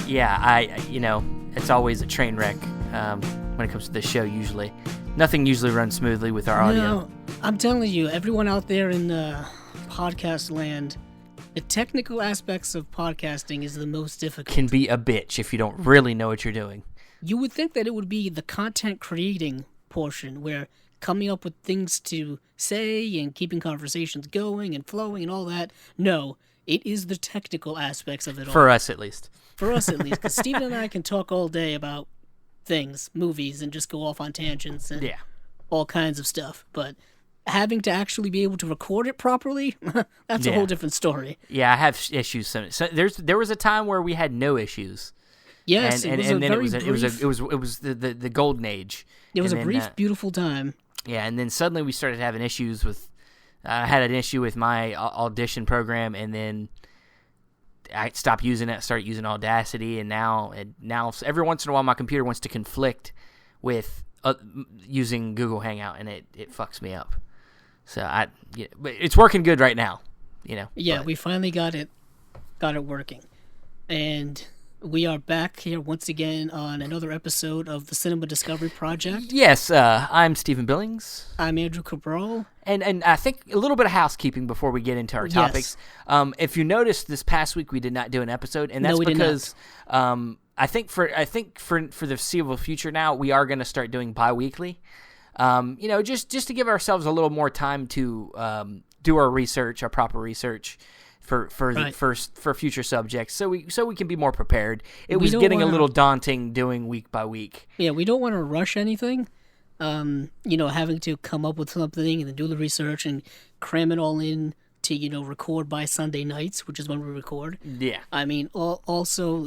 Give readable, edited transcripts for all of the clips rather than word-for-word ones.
it's always a train wreck when it comes to this show. Usually, nothing usually runs smoothly with our audio. No, I'm telling you, everyone out there in podcast land, the technical aspects of podcasting is the most difficult. Can be a bitch if you don't really know what you're doing. You would think that it would be the content creating portion, where coming up with things to say and keeping conversations going and flowing and all that. No, it is the technical aspects of it all. For us, at least. For us, at least. Because Steven and I can talk all day about things, movies, and just go off on tangents and all kinds of stuff. But having to actually be able to record it properly, that's a whole different story. Yeah, I have issues. So there was a time where we had no issues. Yes, and then it was the golden age. It was a brief, beautiful time. Yeah, and then suddenly we started having issues with. I had an issue with my audition program, and then I stopped using it. Started using Audacity, and now every once in a while my computer wants to conflict with using Google Hangout, and it fucks me up. So but it's working good right now. Yeah, we finally got it working, and we are back here once again on another episode of the Cinema Discovery Project. Yes, I'm Stephen Billings. I'm Andrew Cabral. And I think a little bit of housekeeping before we get into our topics. Yes. If you noticed, this past week we did not do an episode, and that's because I think for the foreseeable future now we are going to start doing bi-weekly. Just to give ourselves a little more time to do our research, our proper research. For future subjects, so we can be more prepared. It was getting a little daunting doing week by week. Yeah, we don't want to rush anything. Having to come up with something and then do the research and cram it all in to record by Sunday nights, which is when we record. Yeah. I mean, also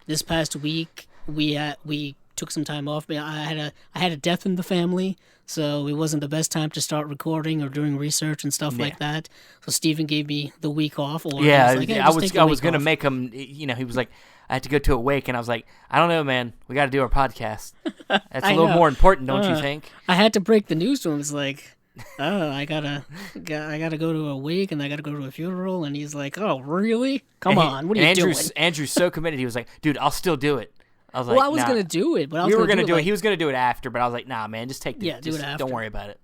this past week we took some time off. I had a death in the family, so it wasn't the best time to start recording or doing research and stuff like that. So Steven gave me the week off. I was gonna make him. He was like, I had to go to a wake, and I was like, I don't know, man. We got to do our podcast. That's a little more important, don't you think? I had to break the news to him. It's like, I gotta go to a wake, and I gotta go to a funeral, and he's like, oh, really? Come on, what are you doing? Andrew's so committed. He was like, dude, I'll still do it. I was I was going to do it, but I was going to do it. He was going to do it after, but I was like, nah, man, just take the do it after. Don't worry about it.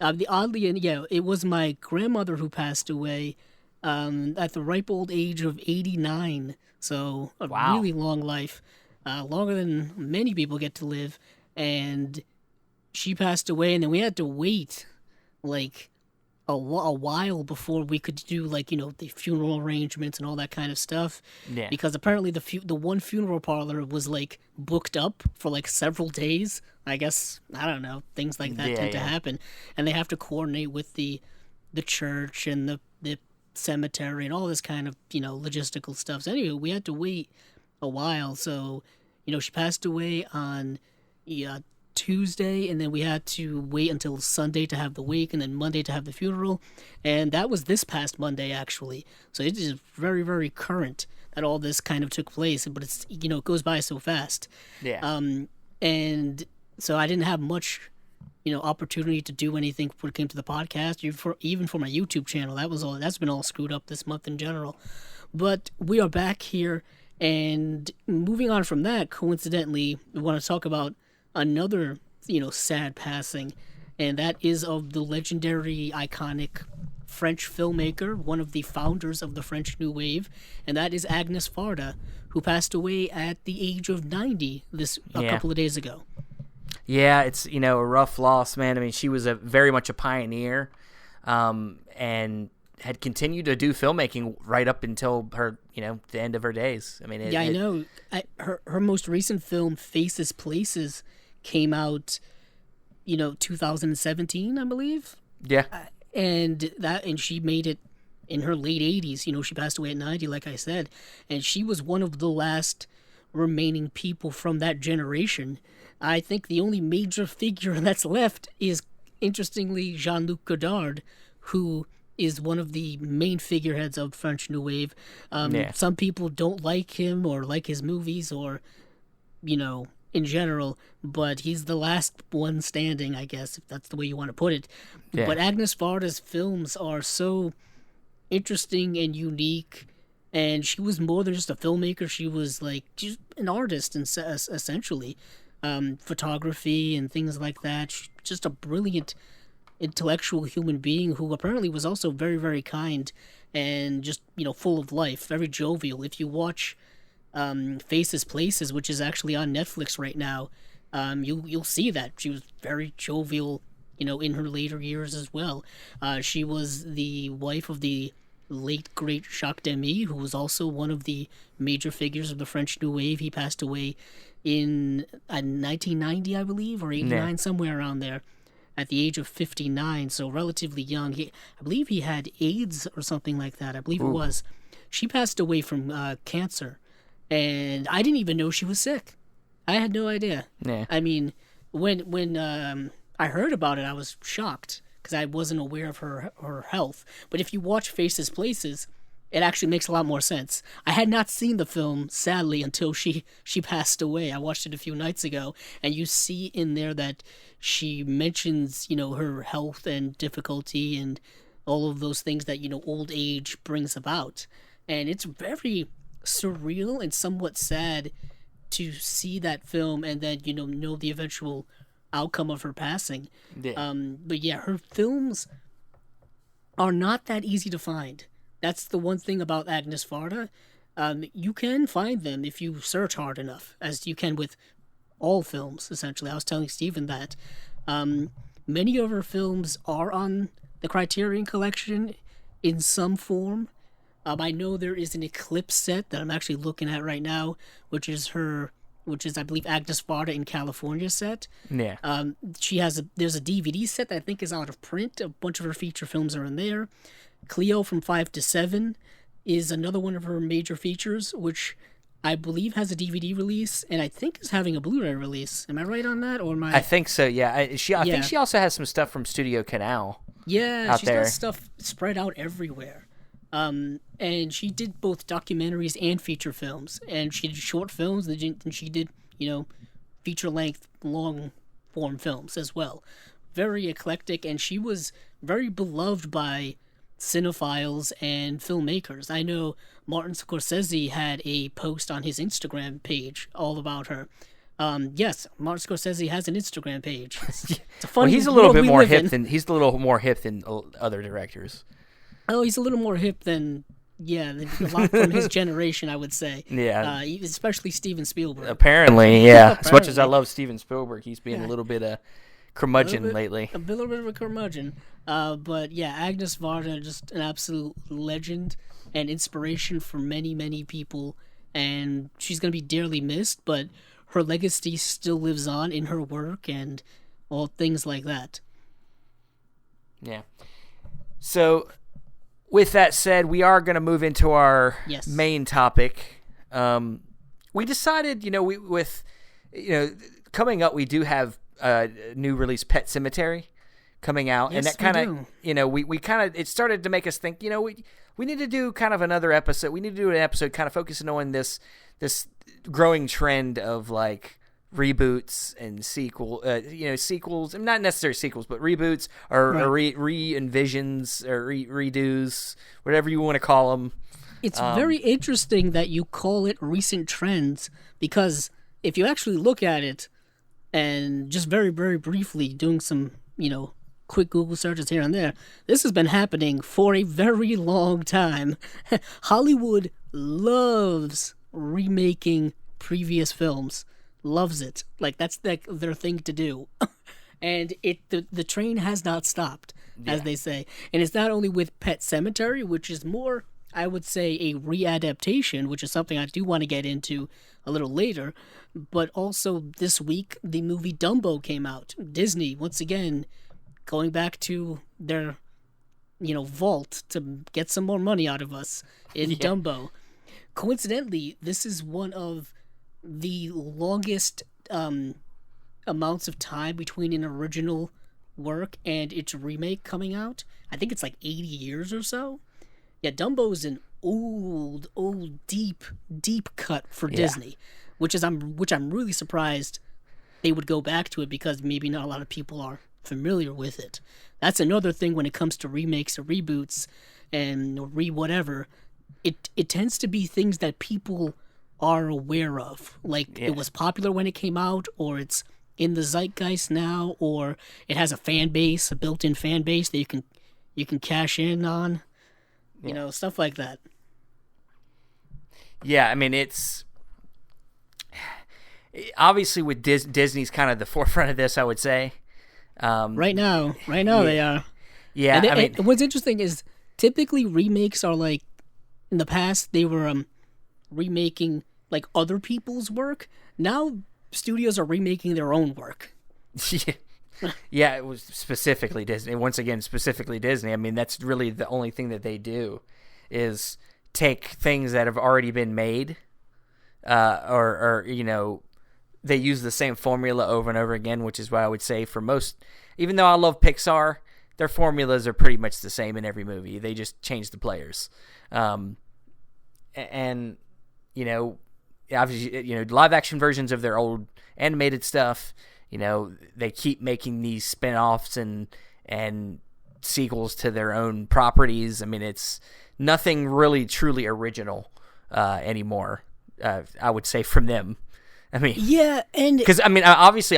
It was my grandmother who passed away at the ripe old age of 89. So a really long life, longer than many people get to live. And she passed away, and then we had to wait like a while before we could do the funeral arrangements and all that kind of stuff. Yeah. Because apparently the one funeral parlor was booked up for several days. I guess, I don't know, things like that tend to happen, and they have to coordinate with the church and the cemetery and all this kind of logistical stuff. So anyway, we had to wait a while. So she passed away on Tuesday, and then we had to wait until Sunday to have the wake, and then Monday to have the funeral, and that was this past Monday actually. So it is very, very current that all this kind of took place, but it's it goes by so fast. Yeah. And so I didn't have much opportunity to do anything when it came to the podcast, even for my YouTube channel. That's been all screwed up this month in general. But we are back here, and moving on from that, coincidentally, we want to talk about another, sad passing, and that is of the legendary, iconic French filmmaker, one of the founders of the French New Wave, and that is Agnes Varda, who passed away at the age of 90 a couple of days ago. Yeah, it's, a rough loss, man. I mean, she was very much a pioneer, and had continued to do filmmaking right up until her, the end of her days. I mean, I know. Her most recent film, Faces Places, came out, 2017, I believe. Yeah. And she made it in her late 80s. She passed away at 90, like I said. And she was one of the last remaining people from that generation. I think the only major figure that's left is, interestingly, Jean-Luc Godard, who is one of the main figureheads of French New Wave. Some people don't like him or like his movies or, in general, but he's the last one standing, I guess, if that's the way you want to put it. Yeah. But Agnes Varda's films are so interesting and unique And she was more than just a filmmaker. She was like just an artist, and essentially, photography and things like that. She's just a brilliant intellectual human being who apparently was also very, very kind and just, full of life, very jovial. If you watch Faces Places, which is actually on Netflix right now, you'll see that she was very jovial, in her later years as well. She was the wife of the late great Jacques Demy, who was also one of the major figures of the French New Wave. He passed away in 1990, I believe, or 89, somewhere around there, at the age of 59, so relatively young. I believe he had AIDS or something like that. I believe it was. She passed away from cancer, and I didn't even know she was sick. I had no idea. Yeah. I mean, when I heard about it, I was shocked because I wasn't aware of her health. But if you watch Faces Places, it actually makes a lot more sense. I had not seen the film, sadly, until she passed away. I watched it a few nights ago, and you see in there that she mentions, her health and difficulty and all of those things that, old age brings about. And it's very surreal and somewhat sad to see that film and then, know the eventual outcome of her passing. Yeah. But yeah, her films are not that easy to find. That's the one thing about Agnes Varda. You can find them if you search hard enough, as you can with all films, essentially. I was telling Steven that. Many of her films are on the Criterion Collection in some form. I know there is an Eclipse set that I'm actually looking at right now, which is, I believe, Agnes Varda in California set. Yeah. There's a DVD set that I think is out of print. A bunch of her feature films are in there. Cleo from 5 to 7 is another one of her major features, which I believe has a DVD release, and I think is having a Blu-ray release. Am I right on that? Or I think so, yeah. I think she also has some stuff from Studio Canal. Yeah, she's got stuff spread out everywhere. And she did both documentaries and feature films. And she did short films, and she did, feature-length, long-form films as well. Very eclectic, and she was very beloved by cinephiles and filmmakers. I know Martin Scorsese had a post on his Instagram page all about her. Yes, Martin Scorsese has an Instagram page. It's a funny he's a little bit more hip than other directors. Oh, he's a little more hip than a lot from his generation, I would say. Yeah. Especially Steven Spielberg. Apparently, yeah. As much as I love Steven Spielberg, he's been a little bit curmudgeon lately. A little bit of a curmudgeon. But yeah, Agnes Varda, just an absolute legend and inspiration for many, many people. And she's going to be dearly missed, but her legacy still lives on in her work and all things like that. Yeah. So, with that said, we are going to move into our main topic. We decided, coming up, we do have new release Pet Sematary coming out, yes, and that kind of, we kind of, it started to make us think, we need to do kind of another episode. We need to do an episode kind of focusing on this growing trend of like reboots and sequels, and not necessarily sequels, but reboots or re-envisions or redos, whatever you want to call them. It's very interesting that you call it recent trends, because if you actually look at it, and just very, very briefly doing some, quick Google searches here and there, this has been happening for a very long time. Hollywood loves remaking previous films. Loves it. Like, that's their thing to do. And the train has not stopped, as they say. And it's not only with Pet Sematary, which is more, I would say, a re-adaptation, which is something I do want to get into a little later, but also this week, the movie Dumbo came out. Disney, once again, going back to their, vault to get some more money out of us in Dumbo. Coincidentally, this is one of the longest amounts of time between an original work and its remake coming out. I think it's like 80 years or so. Yeah, Dumbo is an old, deep cut for Disney, which I'm really surprised they would go back to it, because maybe not a lot of people are familiar with it. That's another thing when it comes to remakes or reboots and whatever. it tends to be things that people are aware of. Like, it was popular when it came out, or it's in the zeitgeist now, or it has a fan base, a built-in fan base that you can cash in on, you know, stuff like that. Yeah, I mean, it's obviously with Disney's kind of the forefront of this, I would say. Right now they are. Yeah, and I mean, what's interesting is typically remakes are like, in the past they were remaking like other people's work. Now studios are remaking their own work. Yeah, it was specifically Disney. Once again, specifically Disney. I mean, that's really the only thing that they do is take things that have already been made, or you know, they use the same formula over and over again, which is why I would say for most, even though I love Pixar, their formulas are pretty much the same in every movie. They just change the players. And, you know, obviously, you know, live action versions of their old animated stuff, you know, they keep making these spin-offs and sequels to their own properties. I mean, it's nothing really truly original anymore, I would say, from them. I mean, yeah, and because I mean, obviously,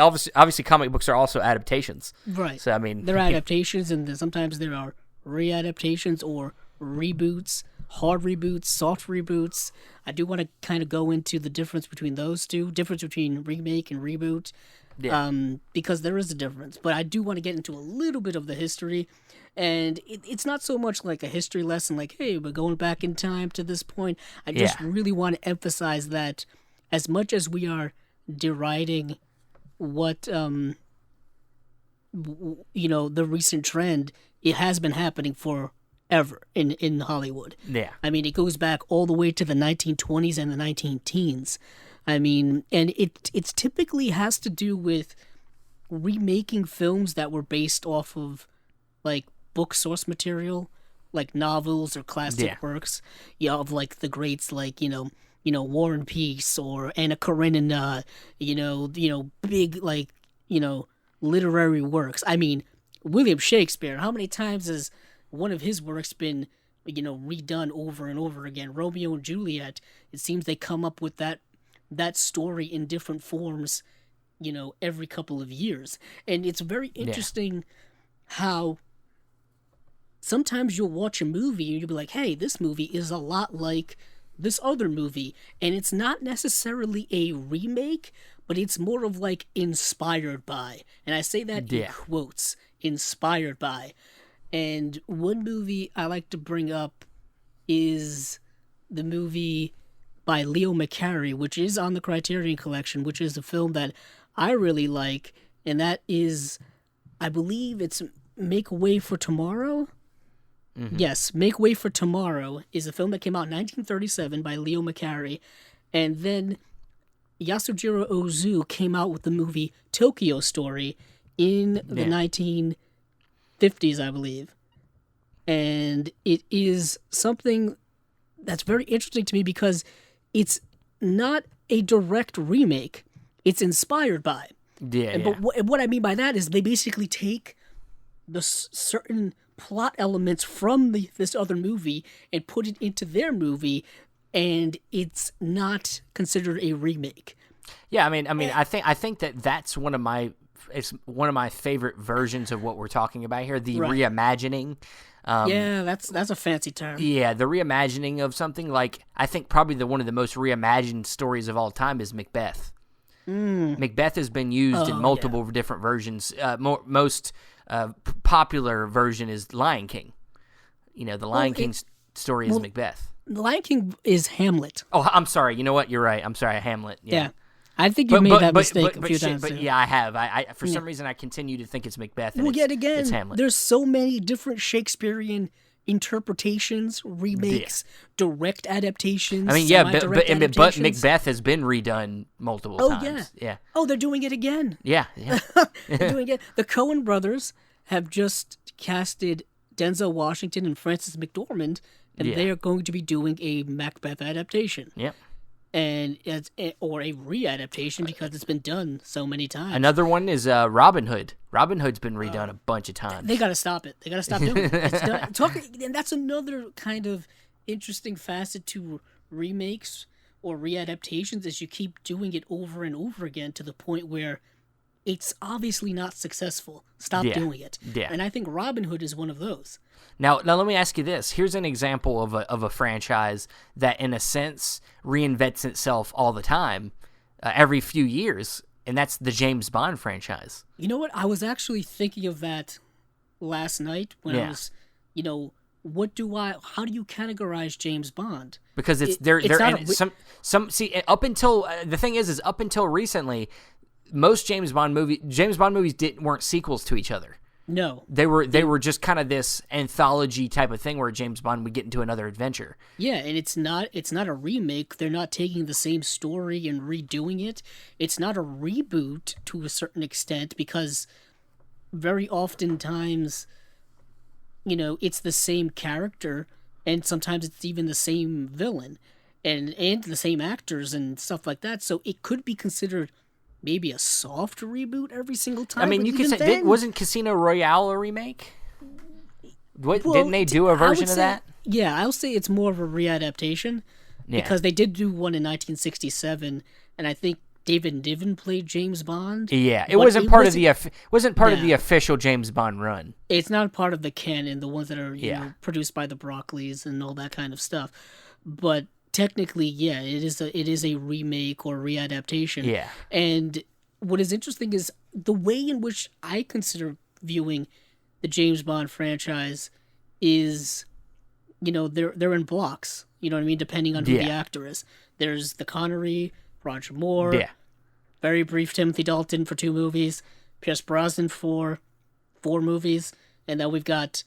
comic books are also adaptations, right? So I mean, they're adaptations, and then sometimes there are re-adaptations or reboots, hard reboots, soft reboots. I do want to kind of go into the difference between those two, difference between remake and reboot, because there is a difference. But I do want to get into a little bit of the history, and it's not so much like a history lesson, like, hey, we're going back in time to this point. I just really want to emphasize that. As much as we are deriding what, you know, the recent trend, it has been happening forever in Hollywood. Yeah. I mean, it goes back all the way to the 1920s and the 19-teens. I mean, and it's typically has to do with remaking films that were based off of, like, book source material, like novels or classic works, of, like, the greats, like, you know, War and Peace or Anna Karenina, you know, big, like, you know, literary works. I mean, William Shakespeare, how many times has one of his works been, you know, redone over and over again? Romeo and Juliet, it seems they come up with that story in different forms, you know, every couple of years. And it's very interesting how sometimes you'll watch a movie and you'll be like, hey, this movie is a lot like this other movie, and it's not necessarily a remake, but it's more of like inspired by, and I say that in quotes, inspired by. And one movie I like to bring up is the movie by Leo McCarey, which is on the Criterion Collection, which is a film that I really like, and that is, I believe it's Make Way for Tomorrow. Mm-hmm. Yes, Make Way for Tomorrow is a film that came out in 1937 by Leo McCarey, and then Yasujiro Ozu came out with the movie Tokyo Story in the 1950s, I believe. And it is something that's very interesting to me because it's not a direct remake. It's inspired by. But what I mean by that is they basically take the certain plot elements from this other movie and put it into their movie, and it's not considered a remake. Yeah, I mean, I think that's one of my favorite versions of what we're talking about here, the reimagining. Yeah, that's a fancy term. Yeah, the reimagining of something. Like, I think probably one of the most reimagined stories of all time is Macbeth. Macbeth has been used in multiple different versions. Most popular version is Lion King. You know, the Lion King story is Macbeth. The Lion King is Hamlet. Oh, I'm sorry. You know what? You're right. I'm sorry. Hamlet. Yeah. I think you made that mistake a few times. But yeah, I have. I for some reason I continue to think it's Macbeth. And yet again, it's Hamlet. There's so many different Shakespearean interpretations, remakes, direct adaptations. I mean, but Macbeth has been redone multiple times. Yeah. Oh, they're doing it again. Yeah. They're doing it. The Coen brothers have just casted Denzel Washington and Frances McDormand, and they are going to be doing a Macbeth adaptation. Yep. And or a re-adaptation because it's been done so many times. Another one is Robin Hood. Robin Hood's been redone a bunch of times. They got to stop it. They got to stop doing it. It's done. And that's another kind of interesting facet to remakes or readaptations is you keep doing it over and over again to the point where it's obviously not successful. Stop doing it. Yeah. And I think Robin Hood is one of those. Now let me ask you this. Here's an example of a franchise that, in a sense, reinvents itself all the time, every few years, and that's the James Bond franchise. You know what? I was actually thinking of that last night when I was, how do you categorize James Bond? Because up until recently, most James Bond movies weren't sequels to each other. No. They were just kind of this anthology type of thing where James Bond would get into another adventure. Yeah, and it's not a remake. They're not taking the same story and redoing it. It's not a reboot to a certain extent because very oftentimes, it's the same character and sometimes it's even the same villain and the same actors and stuff like that. So it could be considered maybe a soft reboot every single time. I mean, you could say, wasn't Casino Royale a remake? Didn't they do a version of that? Yeah, I'll say it's more of a readaptation because they did do one in 1967, and I think David Niven played James Bond. Yeah, it wasn't part of the official James Bond run. It's not part of the canon, the ones that are produced by the Broccoli's and all that kind of stuff, but. Technically, yeah, it is a remake or readaptation. Yeah. And what is interesting is the way in which I consider viewing the James Bond franchise is, they're in blocks. You know what I mean? Depending on who the actor is. There's the Connery, Roger Moore, very brief Timothy Dalton for 2 movies, Pierce Brosnan for 4 movies, and then we've got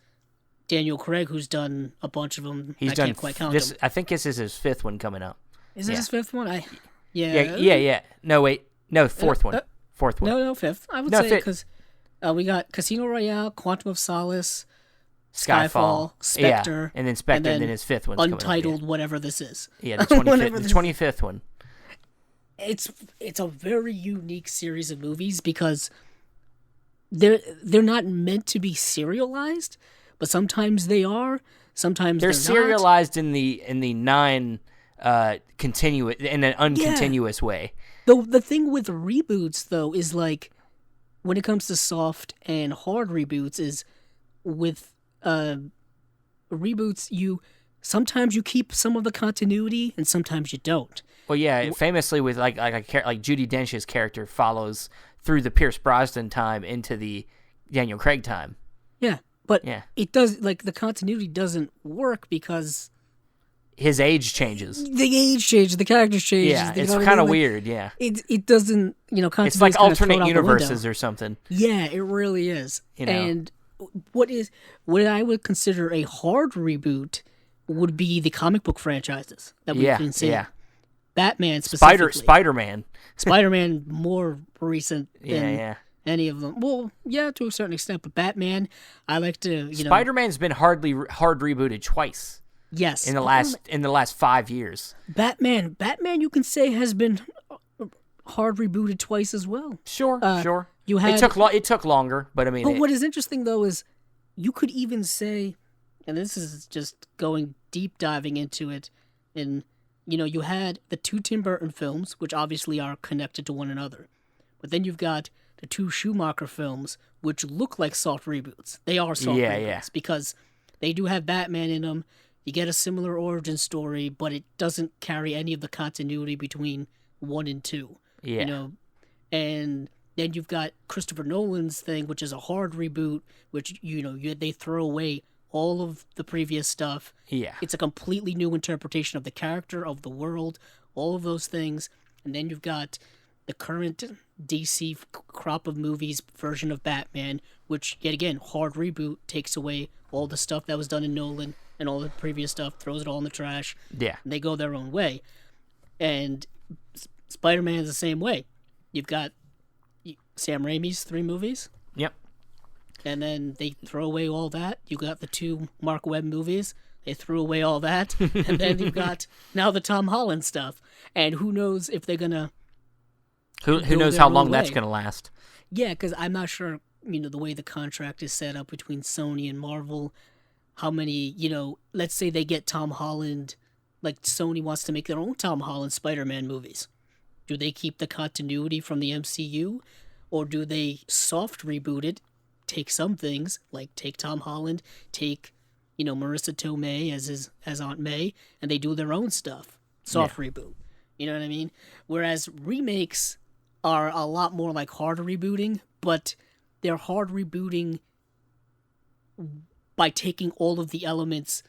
Daniel Craig, who's done a bunch of them. Can't quite count them. I think this is his 5th one coming up. Is it his 5th one? Yeah. No, wait. No, 4th one. 4th one. No, 5th. I would say because we got Casino Royale, Quantum of Solace, Skyfall, Spectre, and then Spectre, and then his 5th one's Untitled, whatever this is. Yeah, the 25th one. It's a very unique series of movies because they're not meant to be serialized. But sometimes they are. Sometimes they're serialized in the continuous in an uncontinuous way. The thing with reboots though is like when it comes to soft and hard reboots is with reboots sometimes you keep some of the continuity and sometimes you don't. Well, yeah, famously with like Judi Dench's character follows through the Pierce Brosnan time into the Daniel Craig time. Yeah. But it does the continuity doesn't work because his age changes. The age changes, the character changes. Yeah, it's kind of weird. Yeah, it doesn't. It's like alternate universes or something. Yeah, it really is. And what I would consider a hard reboot would be the comic book franchises that we've been seeing. Yeah. Batman specifically. Spider-Man more recent than any of them. Well, yeah, to a certain extent, but Batman, I like to, Spider-Man's been hard rebooted twice. Yes. In the last 5 years. Batman, you can say has been hard rebooted twice as well. Sure. It took longer, but I mean. But what is interesting though is you could even say, and this is just going deep diving into it, and you had the 2 Tim Burton films, which obviously are connected to one another, but then you've got the 2 Schumacher films, which look like soft reboots. They are soft reboots because they do have Batman in them. You get a similar origin story, but it doesn't carry any of the continuity between 1 and 2. Yeah. And then you've got Christopher Nolan's thing, which is a hard reboot, which, they throw away all of the previous stuff. Yeah. It's a completely new interpretation of the character, of the world, all of those things. And then you've got the current DC crop of movies version of Batman, which, yet again, hard reboot, takes away all the stuff that was done in Nolan and all the previous stuff, throws it all in the trash. Yeah. And they go their own way. And Spider-Man is the same way. You've got Sam Raimi's 3 movies. Yep. And then they throw away all that. You got the 2 Mark Webb movies. They threw away all that. And then you've got now the Tom Holland stuff. And who knows if they're going to... Who knows how long that's going to last? Yeah, because I'm not sure, the way the contract is set up between Sony and Marvel, how many, let's say they get Tom Holland, like Sony wants to make their own Tom Holland Spider-Man movies. Do they keep the continuity from the MCU, or do they soft reboot it, take some things, like take Tom Holland, take, Marissa Tomei as Aunt May, and they do their own stuff, soft reboot. You know what I mean? Whereas remakes are a lot more like hard rebooting, but they're hard rebooting by taking all of the elements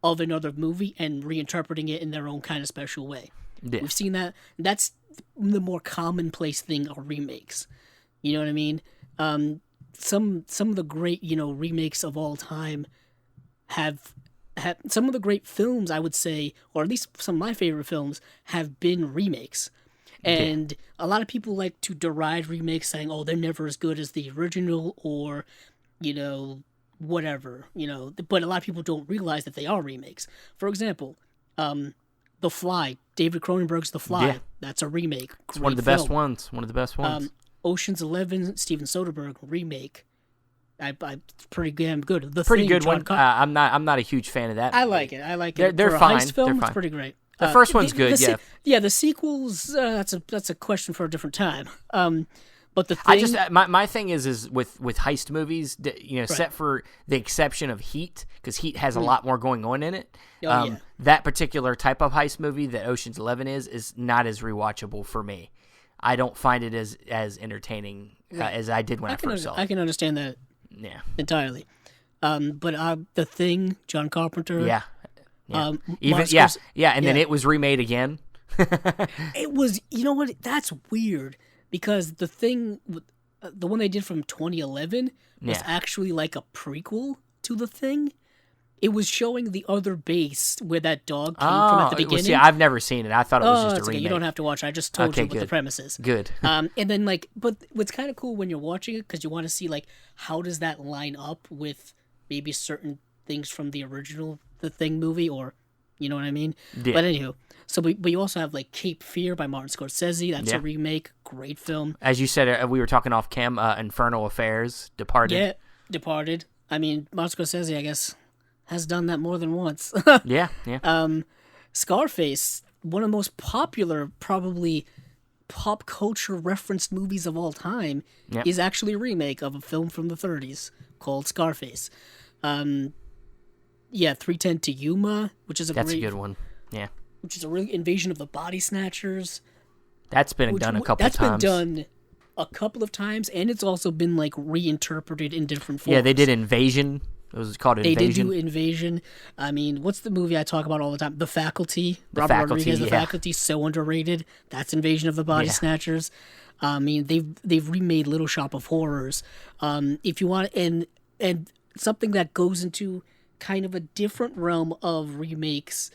of another movie and reinterpreting it in their own kind of special way. Yeah. We've seen that. That's the more commonplace thing are remakes. You know what I mean? Some of the great, remakes of all time have some of the great films, I would say, or at least some of my favorite films, have been remakes. And a lot of people like to deride remakes, saying, "Oh, they're never as good as the original," or, whatever. But a lot of people don't realize that they are remakes. For example, The Fly, David Cronenberg's The Fly. Yeah. That's a remake. It's one of the best ones. One of the best ones. Ocean's 11, Steven Soderbergh remake. I pretty damn good. Pretty good one. I'm not a huge fan of that. I like it. They're For fine. A heist film, they're fine. It's pretty great. The first one's good. Yeah, the sequels. That's a question for a different time. But the thing, my thing is with heist movies, except for the exception of Heat, because Heat has a lot more going on in it. That particular type of heist movie that Ocean's 11 is not as rewatchable for me. I don't find it as entertaining as I did when I first saw it. I can understand that. Yeah, entirely. But The Thing, John Carpenter. Yeah. And then it was remade again. It was. You know what? That's weird because The Thing, the one they did from 2011, was actually like a prequel to The Thing. It was showing the other base where that dog came from at the beginning. I've never seen it. I thought it was just a remake. You don't have to watch it. I just told you what the premise is. Good. And then but what's kind of cool when you're watching it, because you want to see how does that line up with maybe certain things from the original The Thing movie, or you know what I mean? Yeah. But anywho, but you also have Cape Fear by Martin Scorsese. That's a remake. Great film. As you said, we were talking off cam. Infernal Affairs, Departed. Yeah, Departed. I mean, Martin Scorsese, I guess, has done that more than once. Yeah. Scarface, one of the most popular, probably pop culture referenced movies of all time, is actually a remake of a film from the 30s called Scarface. 310 to Yuma, which is a good one. Yeah. Which is a real Invasion of the Body Snatchers. That's been done a couple times. That's been done a couple of times, and it's also been reinterpreted in different forms. Yeah, they did Invasion. It was called Invasion. They did do Invasion. I mean, what's the movie I talk about all the time? The Faculty. Robert Rodriguez, The Faculty, so underrated. That's Invasion of the Body Snatchers. I mean, they've remade Little Shop of Horrors. If you want, and something that goes into kind of a different realm of remakes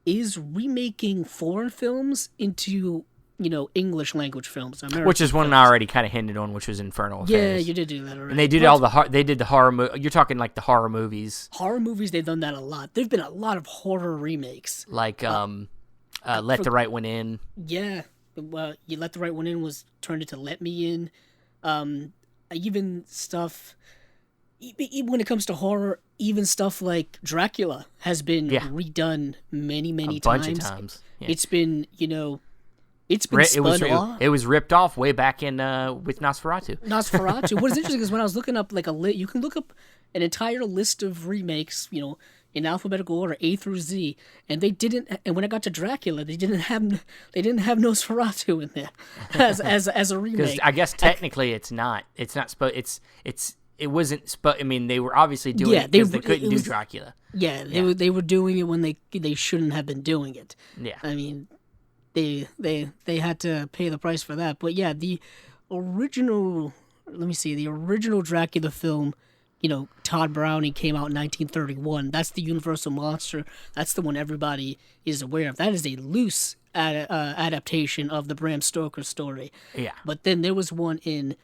is remaking foreign films into English language films, which is one I already kind of hinted on, which was Infernal Affairs. Yeah, you did do that already. And they did they did the horror. You're talking the horror movies. Horror movies, they've done that a lot. There've been a lot of horror remakes, Let the Right One In. Yeah, You Let the Right One In was turned into Let Me In. Even stuff. When it comes to horror, even stuff like Dracula has been redone many times. Bunch of times. Yeah. It's been It's been spun off. It was ripped off way back in with Nosferatu. What is interesting is when I was looking up you can look up an entire list of remakes, in alphabetical order, A through Z, and they didn't. And when I got to Dracula, they didn't have Nosferatu in there as a remake. Because I guess technically it wasn't. I mean, they were obviously doing it because they couldn't do Dracula. Yeah, they were doing it when they shouldn't have been doing it. Yeah, I mean. They had to pay the price for that. But yeah, the original Dracula film, Todd Browning came out in 1931. That's the Universal monster. That's the one everybody is aware of. That is a loose adaptation of the Bram Stoker story. Yeah. But then there was one in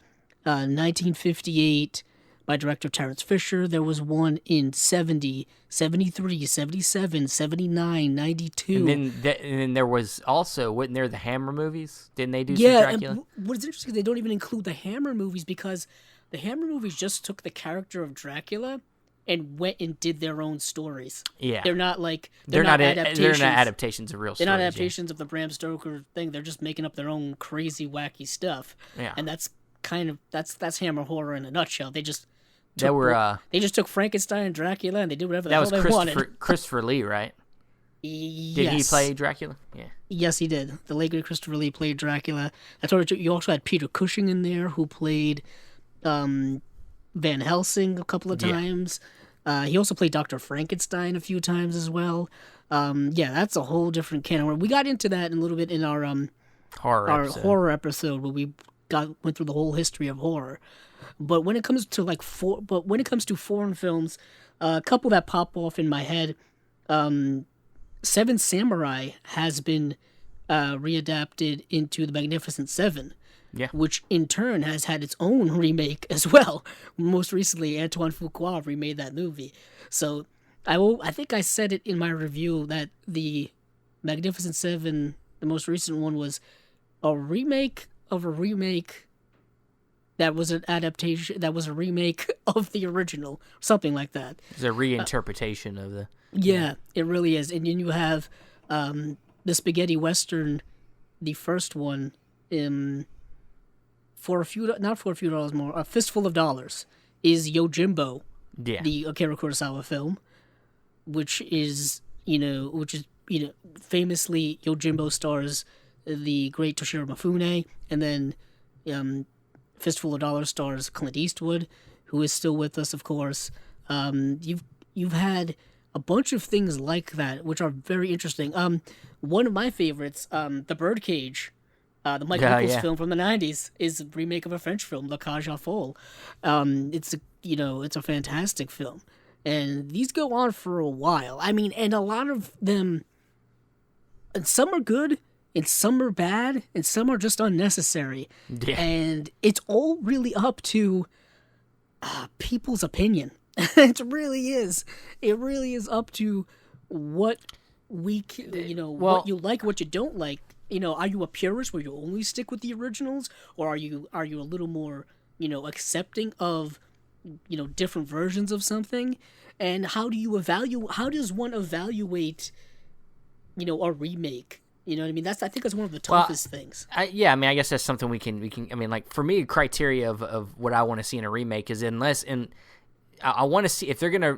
1958 by director Terence Fisher. There was one in 70, 73, 77, 79, 92. And then there was also, wasn't there the Hammer movies? Didn't they do some Dracula? And what's interesting is they don't even include the Hammer movies because the Hammer movies just took the character of Dracula and went and did their own stories. Yeah, they're not adaptations. They're not adaptations of real stories. They're not adaptations of the Bram Stoker thing. They're just making up their own crazy, wacky stuff. Yeah, and that's Hammer horror in a nutshell. They just took Frankenstein and Dracula and they did whatever the hell they wanted. Christopher Lee, right? Yes. Did he play Dracula? Yeah. Yes, he did. The late Christopher Lee played Dracula. That's what you also had Peter Cushing in there, who played Van Helsing a couple of times. He also played Dr. Frankenstein a few times as well. That's a whole different canon. We got into that a little bit in our horror episode where we went through the whole history of horror. But when it comes to foreign films, a couple that pop off in my head, Seven Samurai has been readapted into The Magnificent Seven, which in turn has had its own remake as well. Most recently, Antoine Fuqua remade that movie. So I think I said it in my review that the Magnificent Seven, the most recent one, was a remake of a remake that was an adaptation, that was a remake of the original, something like that. It's a reinterpretation of the... Yeah, it really is. And then you have the spaghetti western, the first one, for a few dollars more, A Fistful of Dollars, is Yojimbo, the Akira Kurosawa film, which is famously Yojimbo stars the great Toshiro Mifune, and then Fistful of Dollars stars Clint Eastwood, who is still with us, of course. You've had a bunch of things like that, which are very interesting. One of my favorites, The Birdcage, the Mike Nichols film from the 90s, is a remake of a French film, La Cage aux Folles. It's a fantastic film. And these go on for a while. I mean, and a lot of them, and some are good, and some are bad, and some are just unnecessary. Yeah. And it's all really up to people's opinion. It really is. It really is up to what what you like, what you don't like. Are you a purist where you only stick with the originals, or are you a little more, accepting of, different versions of something? And how does one evaluate, a remake? You know what I mean? I think that's one of the toughest things. I guess that's something we can. I mean, like, for me, criteria of what I want to see in a remake is I want to see if they're gonna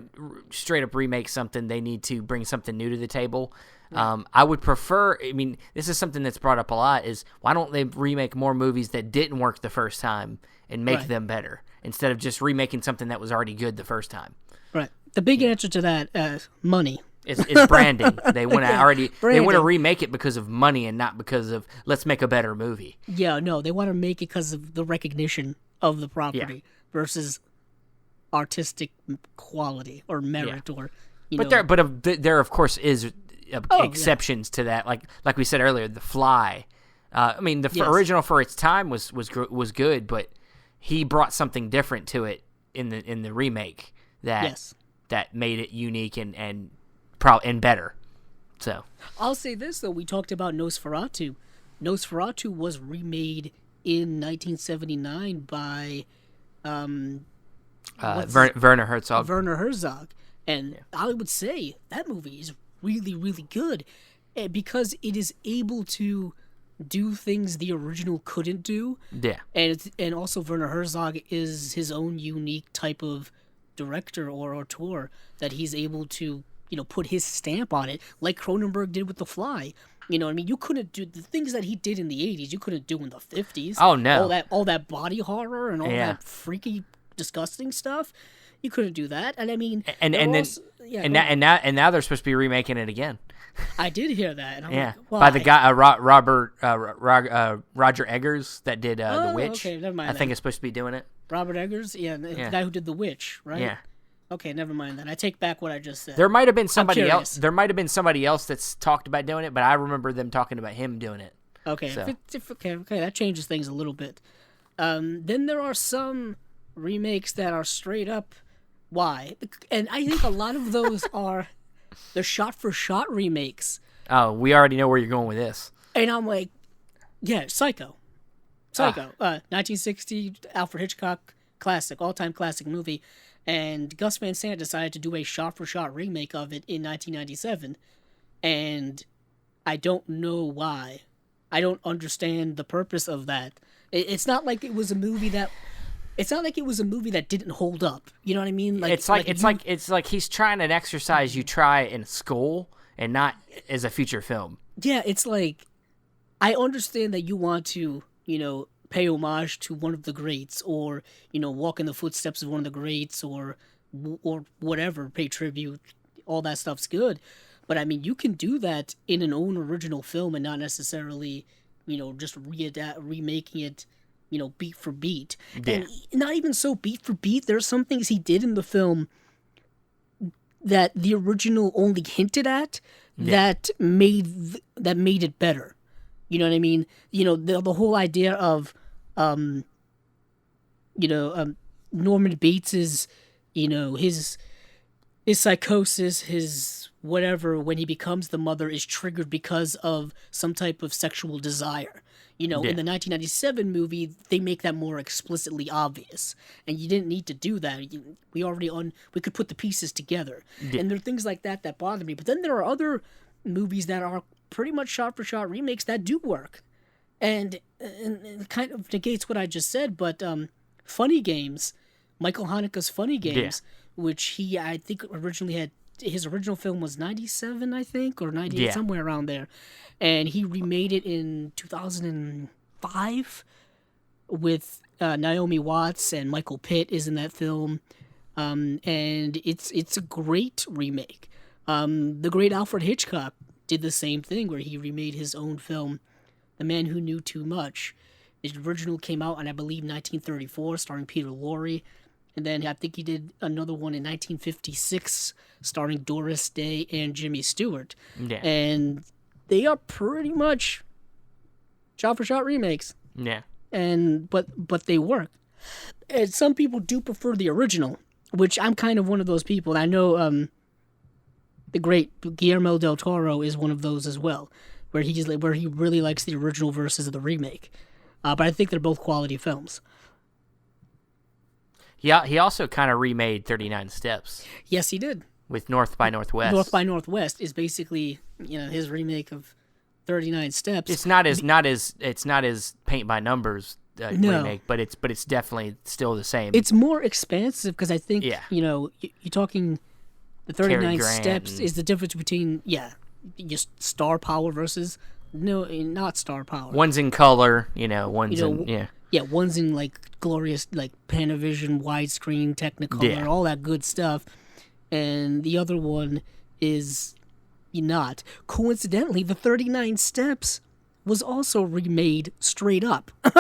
straight up remake something, they need to bring something new to the table. Right. I would prefer. I mean, this is something that's brought up a lot. Is why don't they remake more movies that didn't work the first time and make them better instead of just remaking something that was already good the first time? Right. The big answer to that, money. Is branding. They want to they want to remake it because of money and not because of let's make a better movie. Yeah, no, they want to make it because of the recognition of the property versus artistic quality or merit or there of course is exceptions to that. Like we said earlier, The Fly. I mean, the original for its time was good, but he brought something different to it in the remake that made it unique and better. So I'll say this though, we talked about Nosferatu. Nosferatu was remade in 1979 by Werner Herzog. Werner Herzog, and I would say that movie is really, really good because it is able to do things the original couldn't do. Yeah, and also Werner Herzog is his own unique type of director or auteur that he's able to put his stamp on it, like Cronenberg did with The Fly. You know what I mean? You couldn't do the things that he did in the 80s. You couldn't do in the 50s. Oh no! All that body horror and all that freaky, disgusting stuff. You couldn't do that. And I mean, now they're supposed to be remaking it again. I did hear that. And I'm like, why? By the guy Roger Eggers that did The Witch. Okay, never mind. I think it's supposed to be doing it. Robert Eggers, the guy who did The Witch, right? Yeah. Okay, never mind that. I take back what I just said. There might have been somebody else. There might have been somebody else that's talked about doing it, but I remember them talking about him doing it. Okay, so. Okay, that changes things a little bit. Then there are some remakes that are straight up why, and I think a lot of those are the shot-for-shot remakes. Oh, we already know where you're going with this. And I'm like, yeah, Psycho, 1960 Alfred Hitchcock classic, all-time classic movie. And Gus Van Sant decided to do a shot-for-shot remake of it in 1997, and I don't know why. I don't understand the purpose of that. It's not like it was a movie that. It's not like it was a movie that didn't hold up. You know what I mean? It's like he's trying an exercise you try in school and not as a feature film. Yeah, it's like, I understand that you want to, pay homage to one of the greats, or walk in the footsteps of one of the greats, or whatever, pay tribute. All that stuff's good, but I mean, you can do that in an own original film and not necessarily, just remaking it, beat for beat. Yeah. And not even so beat for beat. There's some things he did in the film that the original only hinted at that made it better. You know what I mean? The whole idea of Norman Bates's, his psychosis, his whatever, when he becomes the mother, is triggered because of some type of sexual desire. In the 1997 movie, they make that more explicitly obvious, and you didn't need to do that. We could put the pieces together, and there are things like that bother me. But then there are other movies that are pretty much shot-for-shot remakes that do work, and it kind of negates what I just said. But Funny Games, Michael Haneke's Funny Games, which I think originally had. His original film was 97, I think, or 98, somewhere around there. And he remade it in 2005 with Naomi Watts, and Michael Pitt is in that film. And it's a great remake. The great Alfred Hitchcock did the same thing, where he remade his own film, The Man Who Knew Too Much. The original came out in, I believe, 1934, starring Peter Lorre. And then I think he did another one in 1956, starring Doris Day and Jimmy Stewart. Yeah. And they are pretty much shot-for-shot remakes. Yeah. But they work. And some people do prefer the original, which I'm kind of one of those people. I know the great Guillermo del Toro is one of those as well, where he really likes the original versus the remake. But I think they're both quality films. Yeah, he also kind of remade 39 Steps. Yes, he did. With North by Northwest. North by Northwest is basically, his remake of 39 Steps. It's not as Paint by Numbers remake, but it's definitely still the same. It's more expansive because I think you're talking the 39 Steps is the difference between just star power versus not star power. One's in color, one's in one's in like glorious like Panavision widescreen Technicolor, all that good stuff, and the other one is not. Coincidentally, the 39 Steps was also remade straight up. In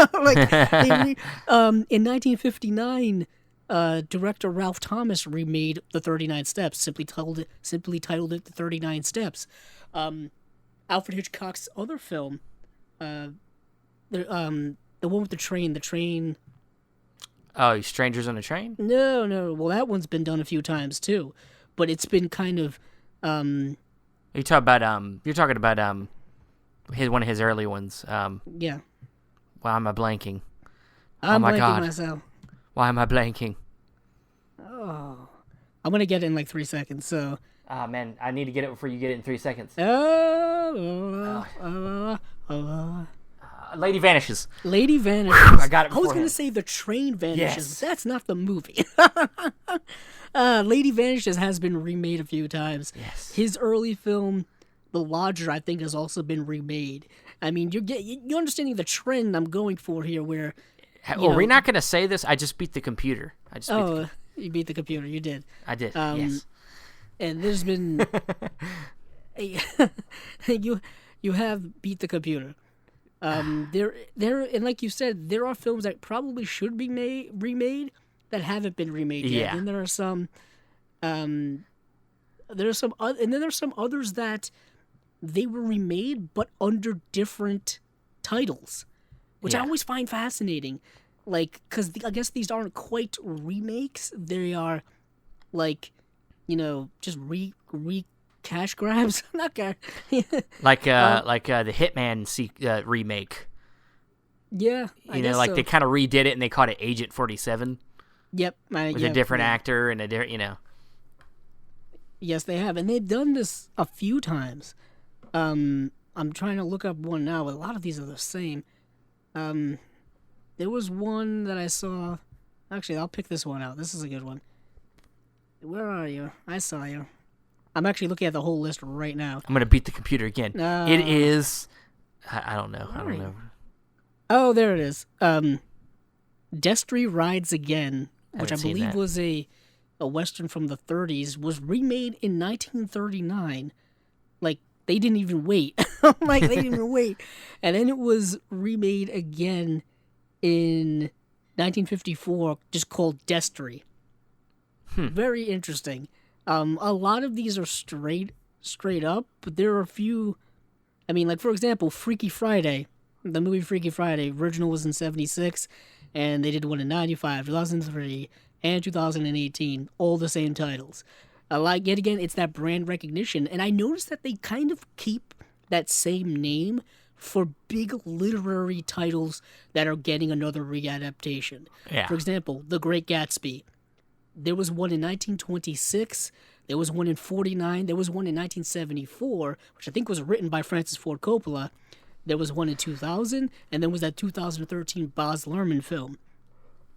1959, director Ralph Thomas remade the 39 Steps, simply titled it the 39 Steps. Alfred Hitchcock's other film, the one with the train. Oh, Strangers on a Train? No. Well, that one's been done a few times too, but it's been kind of. You're talking about one of his early ones. Yeah. Why am I blanking? I'm blanking myself. Why am I blanking? Oh, I'm gonna get it in like 3 seconds. So. Ah, man, I need to get it before you get it in 3 seconds. Lady Vanishes. Lady Vanishes. I got it. I was going to say The Train Vanishes. Yes. But that's not the movie. Lady Vanishes has been remade a few times. Yes. His early film, The Lodger, I think, has also been remade. I mean, you're understanding the trend I'm going for here, where. We're not going to say this. I just beat the computer. You beat the computer. You did. I did. Yes. And there's been. You have beat the computer. There, and like you said, there are films that probably should be remade that haven't been remade yet. And there are some, and then there's some others that they were remade but under different titles, which I always find fascinating. Like, because I guess these aren't quite remakes; they are, like, just cash grabs. Not cash. like the Hitman remake. Yeah, they kind of redid it and they called it Agent 47. Yep. With a different actor and a different, Yes, they have. And they've done this a few times. I'm trying to look up one now, but a lot of these are the same. There was one that I saw. Actually, I'll pick this one out. This is a good one. Where are you? I saw you. I'm actually looking at the whole list right now. I'm going to beat the computer again. It is... I don't know. Oh, there it is. Destry Rides Again, which I believe was a Western from the 30s, was remade in 1939. Like, they didn't even wait. They didn't even wait. And then it was remade again in 1954, just called Destry. Very interesting. A lot of these are straight up, but there are a few... I mean, like, for example, Freaky Friday, the movie Freaky Friday, original was in 76, and they did one in 95, 2003, and 2018, all the same titles. Yet again, it's that brand recognition, and I noticed that they kind of keep that same name for big literary titles that are getting another readaptation. Yeah. For example, The Great Gatsby. There was one in 1926, there was one in 49, there was one in 1974, which I think was written by Francis Ford Coppola. There was one in 2000, and then was that 2013 Baz Luhrmann film.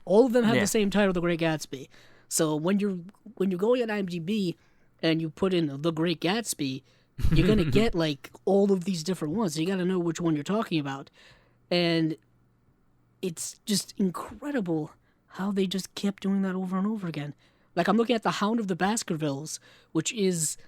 All of them have the same title, The Great Gatsby. So when you're going on IMDb and you put in The Great Gatsby, you're gonna get like all of these different ones. So you got to know which one you're talking about, and it's just incredible how they just kept doing that over and over again. Like, I'm looking at The Hound of the Baskervilles, which is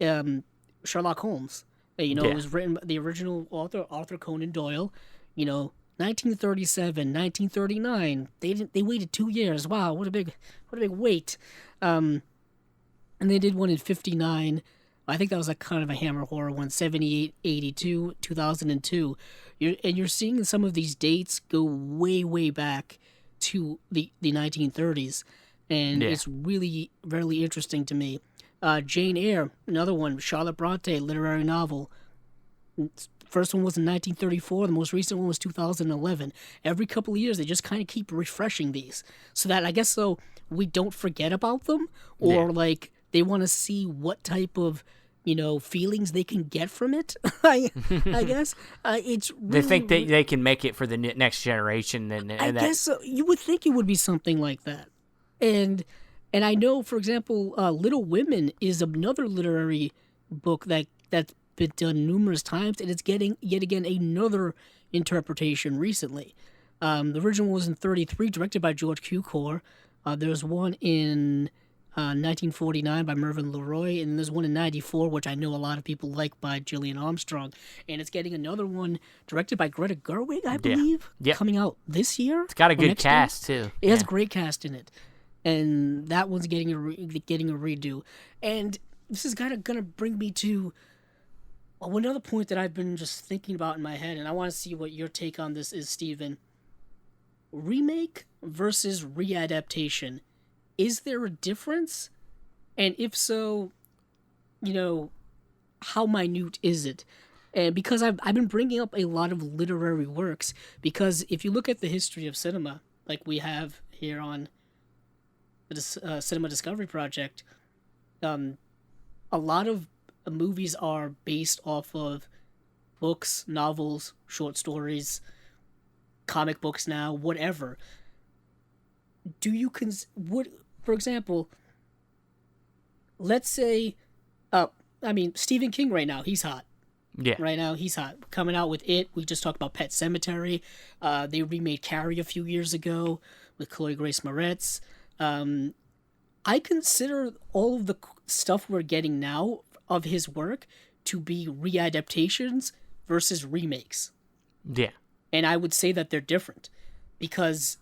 Sherlock Holmes. It was written by the original author, Arthur Conan Doyle. 1937, 1939. They waited 2 years. Wow, what a big wait. And they did one in 59. I think that was kind of a Hammer horror one. 78, 82, 2002. You're seeing some of these dates go way, way back to the 1930s. And it's really, really interesting to me. Jane Eyre, another one, Charlotte Bronte, literary novel. First one was in 1934. The most recent one was 2011. Every couple of years, they just kind of keep refreshing these. So that, I guess, so we don't forget about them. Or, like, they want to see what type of, feelings they can get from it, I guess. It's really, they think they can make it for the next generation. And I guess so. You would think it would be something like that. And I know, for example, Little Women is another literary book that's been done numerous times, and it's getting, yet again, another interpretation recently. The original was in 1933, directed by George Cukor. There's one in 1949 by Mervyn LeRoy, and there's one in 1994, which I know a lot of people like, by Gillian Armstrong. And it's getting another one directed by Greta Gerwig, I believe, coming out this year. It's got a good cast, too. It has a great cast in it. And that one's getting a redo. And this is kind of going to bring me to another point that I've been just thinking about in my head, and I want to see what your take on this is, Steven. Remake versus readaptation. Is there a difference? And if so, how minute is it? And because I've been bringing up a lot of literary works, because if you look at the history of cinema, like we have here on the Cinema Discovery Project, a lot of movies are based off of books, novels, short stories, comic books now, whatever. Do you for example, let's say, Stephen King right now, he's hot. Yeah. Right now, he's hot. Coming out with It. We just talked about Pet Sematary. They remade Carrie a few years ago with Chloe Grace Moretz. I consider all of the stuff we're getting now of his work to be readaptations versus remakes. Yeah. And I would say that they're different, because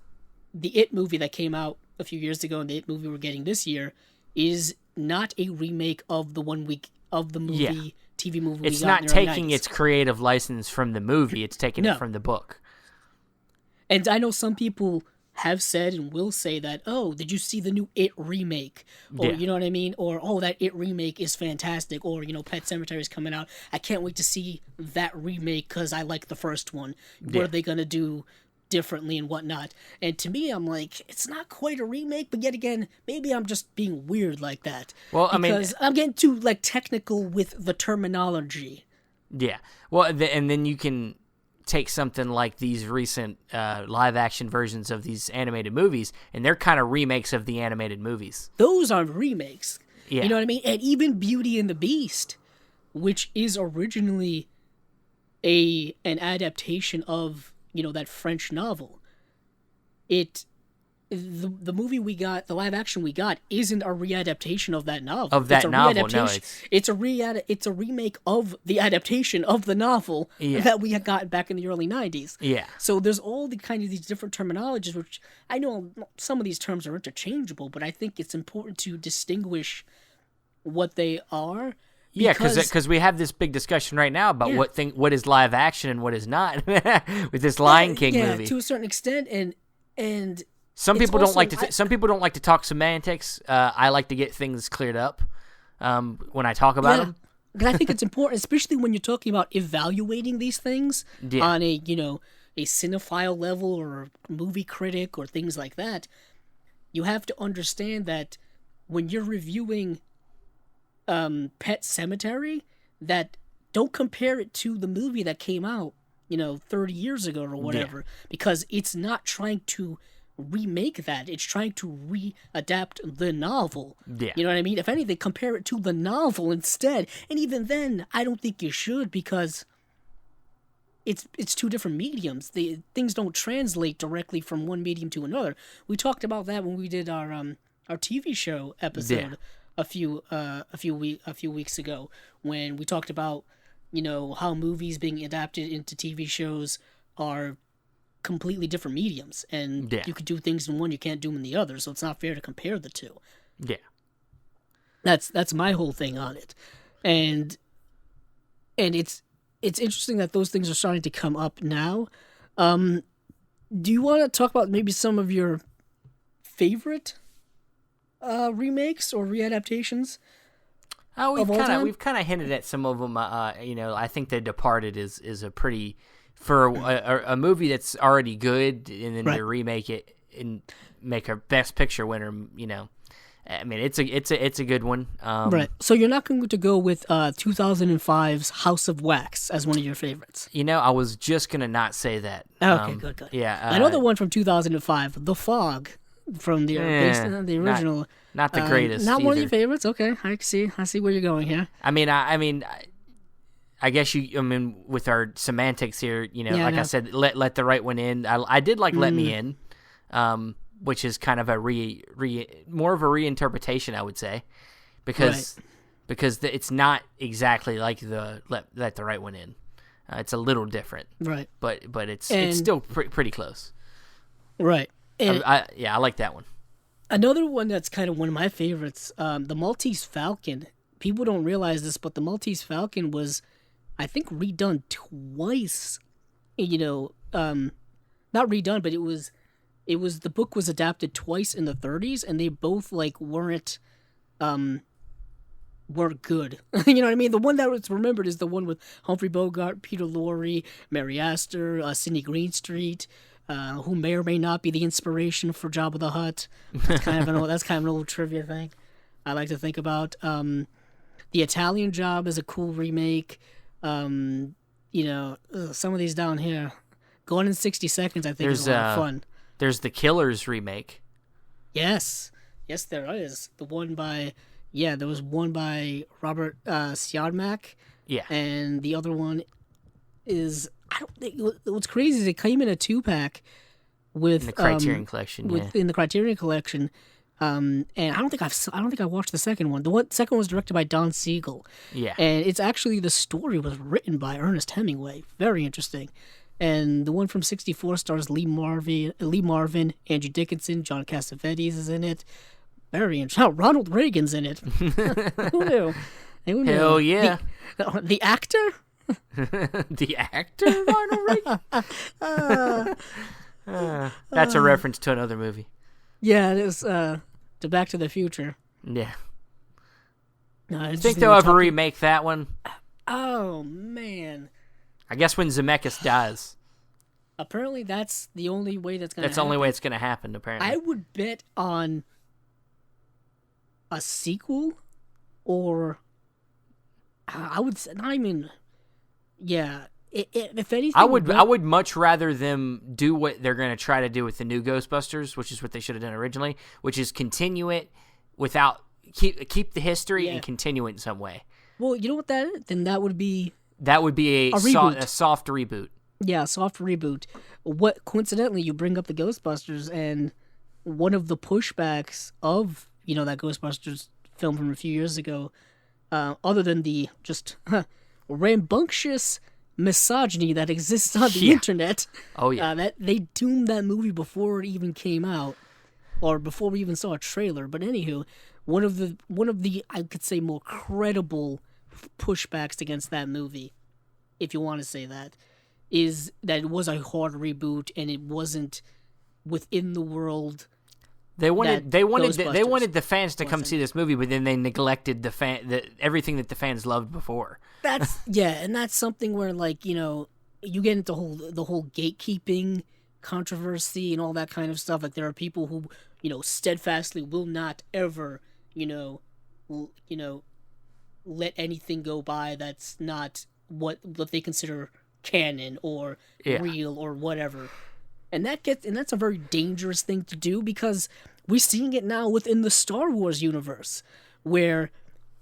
the It movie that came out a few years ago and the It movie we're getting this year is not a remake of the movie. TV movie. It's not taking its creative license from the movie. It's taking it from the book. And I know some people have said and will say that, oh, did you see the new It remake? Or, you know what I mean? Or, oh, that It remake is fantastic. Or, Pet Sematary is coming out. I can't wait to see that remake because I like the first one. What are they going to do differently and whatnot. And to me, I'm like, it's not quite a remake, but yet again, maybe I'm just being weird like that. Well, because I'm getting too like technical with the terminology. Yeah. Well, and then you can take something like these recent live action versions of these animated movies, and they're kind of remakes of the animated movies. Those are remakes. Yeah. You know what I mean? And even Beauty and the Beast, which is originally an adaptation of, that French novel. The movie we got, the live action we got, isn't a readaptation of that novel. It's a remake of the adaptation of the novel that we had got back in the early 90s. Yeah. So there's all the kind of these different terminologies, which I know some of these terms are interchangeable, but I think it's important to distinguish what they are. Yeah, because we have this big discussion right now about what is live action and what is not with this Lion King movie. Yeah, to a certain extent, and some people don't like to. Some people don't like to talk semantics. I like to get things cleared up when I talk about them. Because I think it's important, especially when you're talking about evaluating these things on a cinephile level or a movie critic or things like that. You have to understand that when you're reviewing Pet Sematary, that don't compare it to the movie that came out 30 years ago or whatever, because it's not trying to remake that, it's trying to readapt the novel. You know what I mean? If anything, compare it to the novel instead, and even then I don't think you should, because it's two different mediums. Things don't translate directly from one medium to another. We talked about that when we did our TV show episode a few weeks ago, when we talked about how movies being adapted into TV shows are completely different mediums, and you could do things in one you can't do in the other, so it's not fair to compare the two. That's my whole thing on it. And it's interesting that those things are starting to come up now. Do you want to talk about maybe some of your favorite remakes or readaptations? We've kind of hinted at some of them. I think The Departed is a pretty, for a movie that's already good, and then to remake it and make a Best Picture winner. I mean, it's a good one. Right. So you're not going to go with 2005's House of Wax as one of your favorites. I was just gonna not say that. Okay, good. Yeah. Another one from 2005, The Fog. From the original, not the greatest. Not either. one of your favorites. Okay, I see where you're going here. I mean, I guess with our semantics here, I said, let the right one in. I did like Let Me In, which is kind of a more of a reinterpretation, I would say, because it's not exactly like the let the right one in. It's a little different, right? But it's still pretty close, right? And I like that one. Another one that's kind of one of my favorites, the Maltese Falcon. People don't realize this, but the Maltese Falcon was, I think, redone twice. Not redone, but it was the book was adapted twice in the 30s, and they both weren't good. You know what I mean? The one that was remembered is the one with Humphrey Bogart, Peter Lorre, Mary Astor, Sidney Greenstreet. Who may or may not be the inspiration for Jabba the Hutt. That's kind of an old trivia thing I like to think about. The Italian Job is a cool remake. Some of these down here. Gone in 60 Seconds, I think, is a lot of fun. There's the Killers remake. Yes, there is. There was one by Robert Siodmak. Yeah. And the other one is... what's crazy is it came in a 2-pack with in the Criterion Collection. In the Criterion Collection, and I don't think I watched the second one. The second one was directed by Don Siegel. Yeah, and it's actually the story was written by Ernest Hemingway. Very interesting. And the one from *64 stars Lee Marvin, Andrew Dickinson, John Cassavetes is in it. Very interesting. Oh, Ronald Reagan's in it. Who knew? Hell yeah! The actor. The actor Ronald Reagan. That's a reference to another movie. Yeah, it is to Back to the Future. Yeah. I think they'll ever remake that one. Oh man. I guess when Zemeckis dies. Apparently, that's the only way that's going to happen. That's the only way it's going to happen, apparently. I would bet on a sequel, or I would say, not even, yeah. If anything, I would much rather them do what they're going to try to do with the new Ghostbusters, which is what they should have done originally, which is continue it without keep the history and continue it in some way. Well, you know what that is? Then that would be a soft reboot. Yeah, a soft reboot. What coincidentally, you bring up the Ghostbusters, and one of the pushbacks of that Ghostbusters film from a few years ago, other than the just rambunctious misogyny that exists on the internet. Oh yeah, that they doomed that movie before it even came out, or before we even saw a trailer. But anywho, one of the I could say more credible pushbacks against that movie, if you want to say that, is that it was a hard reboot and it wasn't within the world. They wanted the fans to come see this movie, but then they neglected everything that the fans loved before. And that's something where you get into the whole gatekeeping controversy and all that kind of stuff. Like there are people who steadfastly will not ever let anything go by that's not what they consider canon or real or whatever. And that's a very dangerous thing to do, because we're seeing it now within the Star Wars universe, where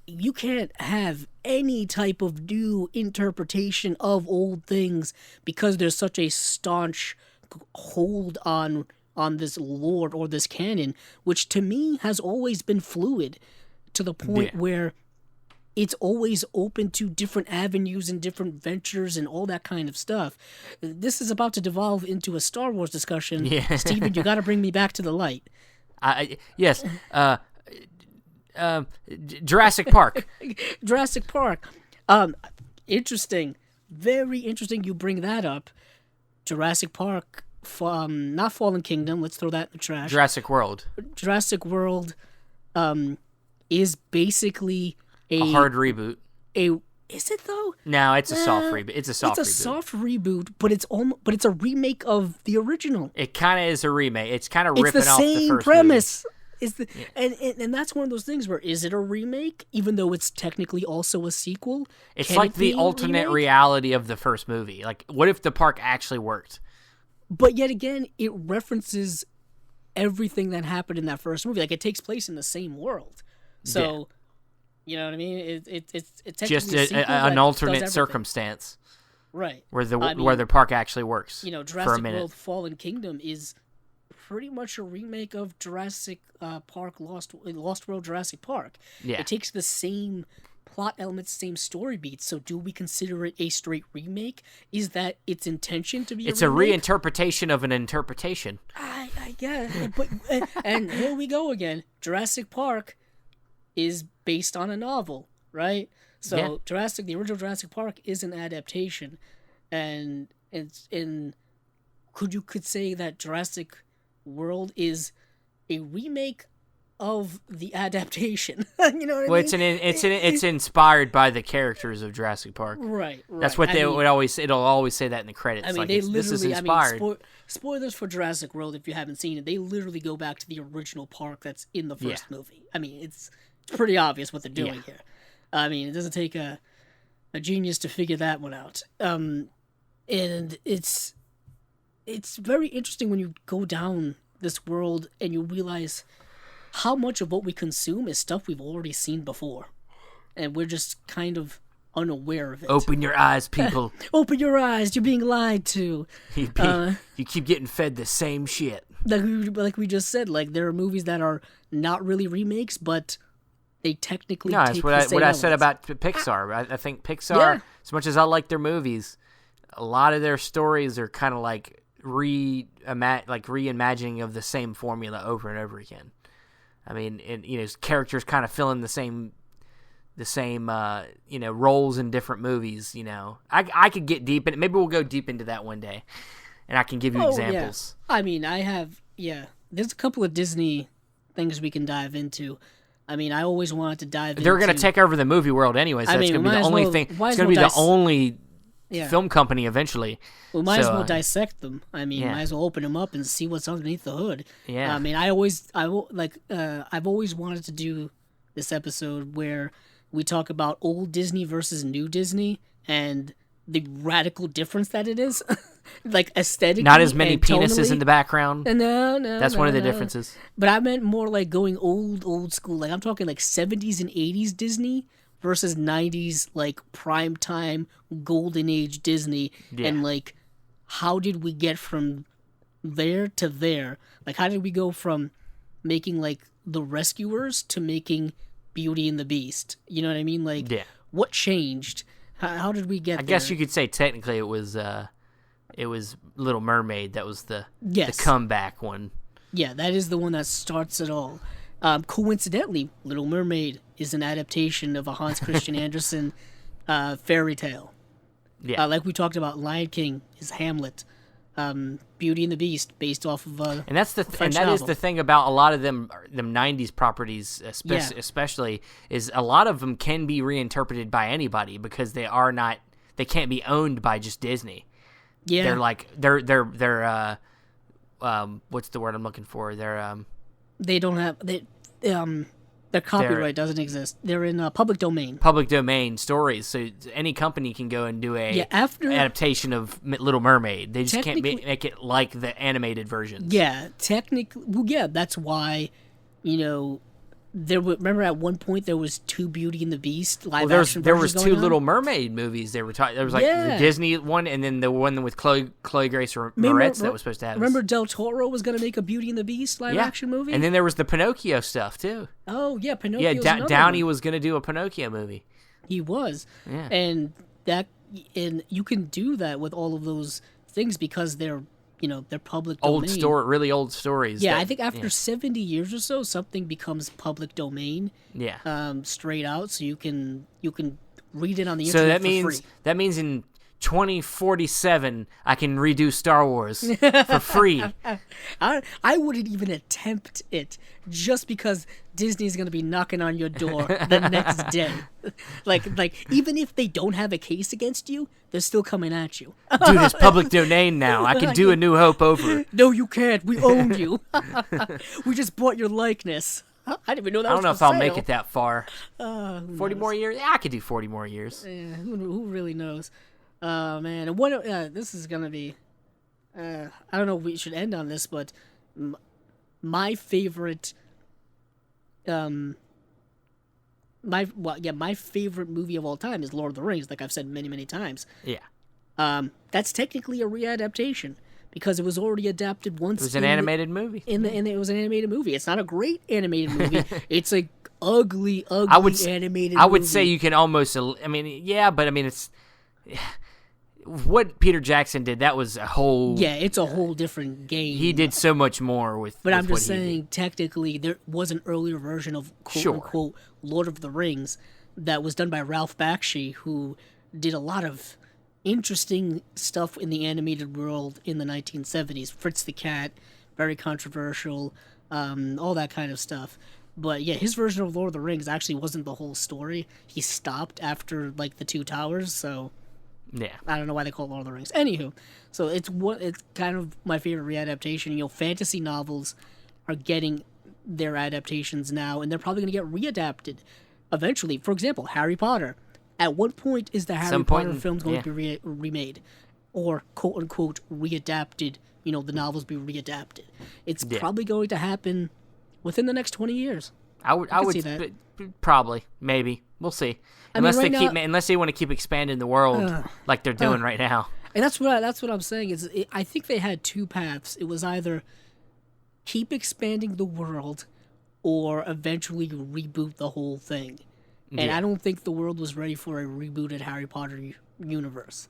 you can't have any type of new interpretation of old things because there's such a staunch hold on this lore or this canon, which to me has always been fluid to the point where it's always open to different avenues and different ventures and all that kind of stuff. This is about to devolve into a Star Wars discussion. Yeah. Steven, you got to bring me back to the light. Yes. Jurassic Park. Jurassic Park. Interesting. Very interesting you bring that up. Jurassic Park, not Fallen Kingdom. Let's throw that in the trash. Jurassic World. Jurassic World is basically a hard reboot. Is it though? No, it's a soft reboot. It's a soft reboot, but it's a remake of the original. It kind of is a remake. It's kind of ripping off the first movie. It's the same premise. And that's one of those things where, is it a remake even though it's technically also a sequel? It's like the alternate reality of the first movie. Like, what if the park actually worked? But yet again, it references everything that happened in that first movie. Like, it takes place in the same world. So, you know what I mean? It's just an alternate circumstance, right? Where the park actually works. Jurassic World: Fallen Kingdom is pretty much a remake of Jurassic Park, Lost World Jurassic Park. Yeah, it takes the same plot elements, same story beats. So, do we consider it a straight remake? Is that its intention to be? It's a reinterpretation of an interpretation. I guess, but and here we go again. Jurassic Park is based on a novel, right? So the original Jurassic Park is an adaptation, and could say that Jurassic World is a remake of the adaptation. You know what I mean? It's inspired by the characters of Jurassic Park. Right. That's what would always. It'll always say that in the credits. I mean, this is inspired. Spoilers for Jurassic World if you haven't seen it. They literally go back to the original park that's in the first movie. I mean, it's pretty obvious what they're doing here. I mean, it doesn't take a genius to figure that one out. And it's very interesting when you go down this world and you realize how much of what we consume is stuff we've already seen before, and we're just kind of unaware of it. Open your eyes, people. Open your eyes. You're being lied to. You keep getting fed the same shit. Like we just said, like there are movies that are not really remakes, but they technically take it's what I said about Pixar. I think Pixar, as much as I like their movies, a lot of their stories are kind of like reimagining of the same formula over and over again. I mean, and characters kind of filling the same roles in different movies. I could get deep in it. Maybe we'll go deep into that one day, and I can give you examples. Yeah. I mean, there's a couple of Disney things we can dive into. I mean, I always wanted to dive into... They're going to take over the movie world anyways. That's going to be the only thing. It's going to be the only film company eventually. We might as well dissect them. I mean, might as well open them up and see what's underneath the hood. Yeah. I mean, I've always wanted to do this episode where we talk about old Disney versus new Disney and the radical difference that it is. Like aesthetically, not as many and penises tonally. in the background. No, that's one of the differences. But I meant more like going old school. Like I'm talking like 70s and 80s Disney versus 90s like prime time golden age Disney. And like how did we get from there to there? Like how did we go from making like The Rescuers to making Beauty and the Beast? You know what I mean? Like what changed? How did we get there? I guess you could say technically it was Little Mermaid that was the comeback one. Yeah, that is the one that starts it all. Coincidentally, Little Mermaid is an adaptation of a Hans Christian Andersen fairy tale. Yeah, like we talked about, Lion King is Hamlet. Beauty and the Beast, based off of and that's the and that novel. Is the thing about a lot of them 90s properties, especially, is a lot of them can be reinterpreted by anybody because they can't be owned by just Disney. Yeah, they're like they're what's the word I'm looking for? They don't have their copyright doesn't exist. They're in public domain. Public domain stories, so any company can go and do adaptation of Little Mermaid. They just can't make it like the animated versions. Yeah, technically, that's why, remember at one point there was 2 Beauty and the Beast live action there was versions 2 going on? Little Mermaid movies. There was like the Disney one and then the one with Chloe Grace Moretz that was supposed to have. Remember Del Toro was going to make a Beauty and the Beast live action movie? And then there was the Pinocchio stuff too. Oh yeah, Pinocchio. Yeah, Downey was going to do a Pinocchio movie. He was. Yeah. And you can do that with all of those things because they're public domain. Really old stories. Yeah, I think after 70 years or so, something becomes public domain. Yeah. Straight out, so you can read it on the internet for free. That means in 2047, I can redo Star Wars for free. I wouldn't even attempt it just because Disney's going to be knocking on your door the next day. Like even if they don't have a case against you, they're still coming at you. Dude, it's public domain now. I can do A New Hope over it. No, you can't. We own you. We just bought your likeness. I didn't even know that was I don't know if I'll make it that far. 40 more years? Yeah, I could do 40 more years. Yeah, who really knows? Man, and what this is gonna be. I don't know if we should end on this, but my favorite, my favorite movie of all time is Lord of the Rings. Like I've said many times. Yeah. That's technically a readaptation because it was already adapted once. It was an animated movie. It was an animated movie. It's not a great animated movie. It's a ugly animated movie. I would say you can almost. I mean, yeah, but I mean it's. What Peter Jackson did, that was a whole... Yeah, it's a whole different game. He did so much more with But I'm just saying, technically, there was an earlier version of quote-unquote Lord of the Rings that was done by Ralph Bakshi, who did a lot of interesting stuff in the animated world in the 1970s. Fritz the Cat, very controversial, all that kind of stuff. But yeah, his version of Lord of the Rings actually wasn't the whole story. He stopped after, like, the 2 towers, so... Yeah, I don't know why they call it Lord of the Rings. Anywho, so it's kind of my favorite readaptation. Fantasy novels are getting their adaptations now, and they're probably going to get readapted eventually. For example, Harry Potter. At what point is the Harry Potter films going to be remade, or quote unquote readapted? The novels be readapted. It's probably going to happen within the next 20 years. I would see that. Probably, maybe. We'll see. Unless they want to keep expanding the world like they're doing right now. And that's what I'm saying. I think they had 2 paths. It was either keep expanding the world or eventually reboot the whole thing. And I don't think the world was ready for a rebooted Harry Potter universe.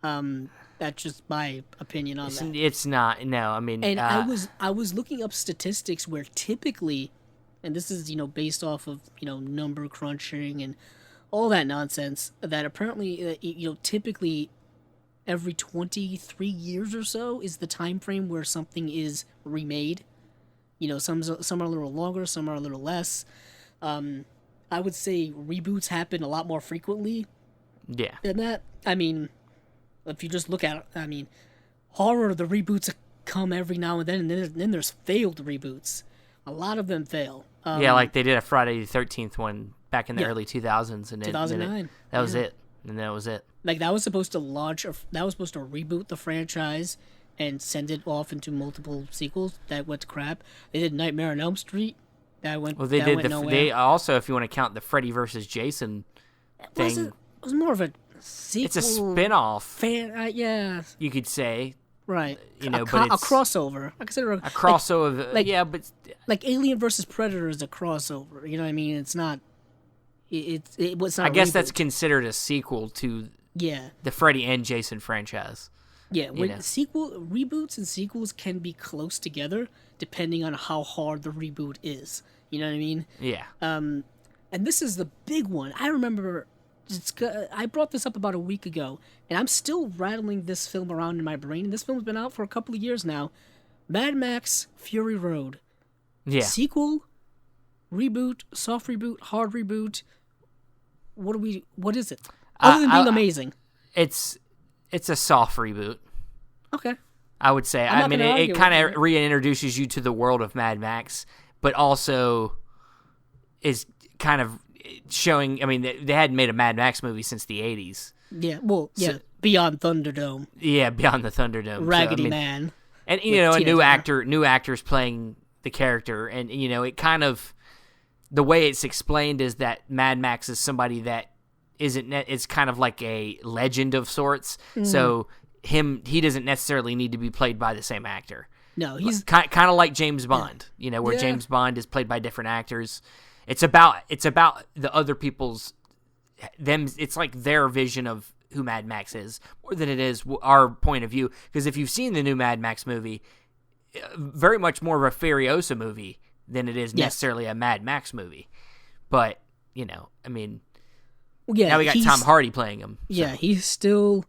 That's just my opinion on that. It's not. No, I mean... And I was looking up statistics where typically... And this is, based off of, number crunching and all that nonsense, that apparently, typically every 23 years or so is the time frame where something is remade. Some are a little longer, some are a little less. I would say reboots happen a lot more frequently than that. I mean, if you just look at it, I mean, horror, the reboots come every now and then there's failed reboots. A lot of them fail. Like they did a Friday the 13th one back in the early 2000s, and 2009. That was it, and that was it. Like that was supposed to reboot the franchise and send it off into multiple sequels. That went to crap. They did Nightmare on Elm Street. That went. Well, They also, if you want to count the Freddy versus Jason thing, it was more of a sequel. It's a spin-off. Yeah. You could say. Right. But it's a crossover. I consider a crossover. But like Alien versus Predator is a crossover. You know what I mean? It's not. It was not. I guess that's considered a sequel to the Freddy and Jason franchise. Yeah, reboots and sequels can be close together depending on how hard the reboot is. You know what I mean? Yeah. And this is the big one. I remember I brought this up about a week ago, and I'm still rattling this film around in my brain. And this film's been out for a couple of years now. Mad Max Fury Road. Yeah. Sequel, reboot, soft reboot, hard reboot. What is it? Other than being amazing. It's a soft reboot. Okay. I would say. I mean, it kind of reintroduces you to the world of Mad Max, but also is kind of showing. I mean, they hadn't made a Mad Max movie since the 80s. Yeah. Well, yeah. Beyond Thunderdome. Yeah, Beyond the Thunderdome. Raggedy Man. And a new actors playing the character, and it kind of the way it's explained is that Mad Max is somebody that it's kind of like a legend of sorts. Mm. So he doesn't necessarily need to be played by the same actor. No, he's kind of like James Bond, where James Bond is played by different actors. It's about the other people's them. It's like their vision of who Mad Max is more than it is our point of view. Because if you've seen the new Mad Max movie, very much more of a Furiosa movie than it is necessarily a Mad Max movie. But I mean. Now we got Tom Hardy playing him. So. Yeah, he's still,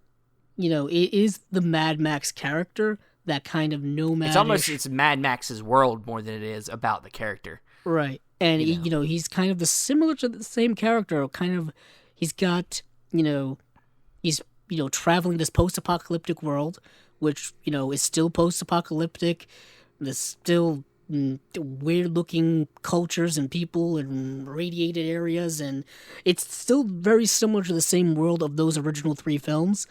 it is the Mad Max character, that kind of nomadic. It's Mad Max's world more than it is about the character. Right. And, he's kind of similar to the same character. Kind of, he's got, he's, traveling this post-apocalyptic world, which, is still post-apocalyptic. There's still weird-looking cultures and people and radiated areas, and it's still very similar to the same world of those original 3 films,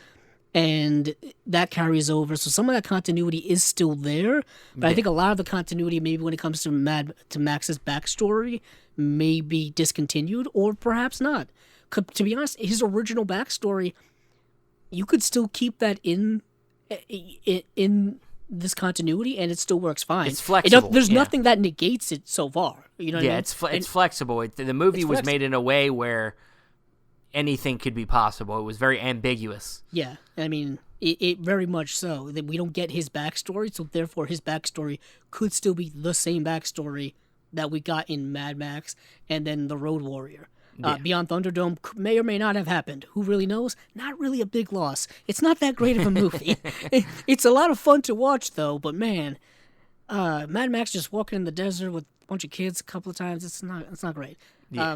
and that carries over. So some of that continuity is still there, but I think a lot of the continuity, maybe when it comes to Max's backstory, may be discontinued, or perhaps not. To be honest, his original backstory, you could still keep that in this continuity, and it still works fine. It's flexible. There's nothing that negates it so far. You know what I mean? It's flexible. The movie was made in a way where anything could be possible. It was very ambiguous. Yeah, I mean, it very much so. That we don't get his backstory, so therefore his backstory could still be the same backstory that we got in Mad Max and then The Road Warrior. Beyond Thunderdome may or may not have happened. Who really knows? Not really a big loss. It's not that great of a movie. It's a lot of fun to watch, though. But man, Mad Max just walking in the desert with a bunch of kids a couple of times. It's not great. Yeah.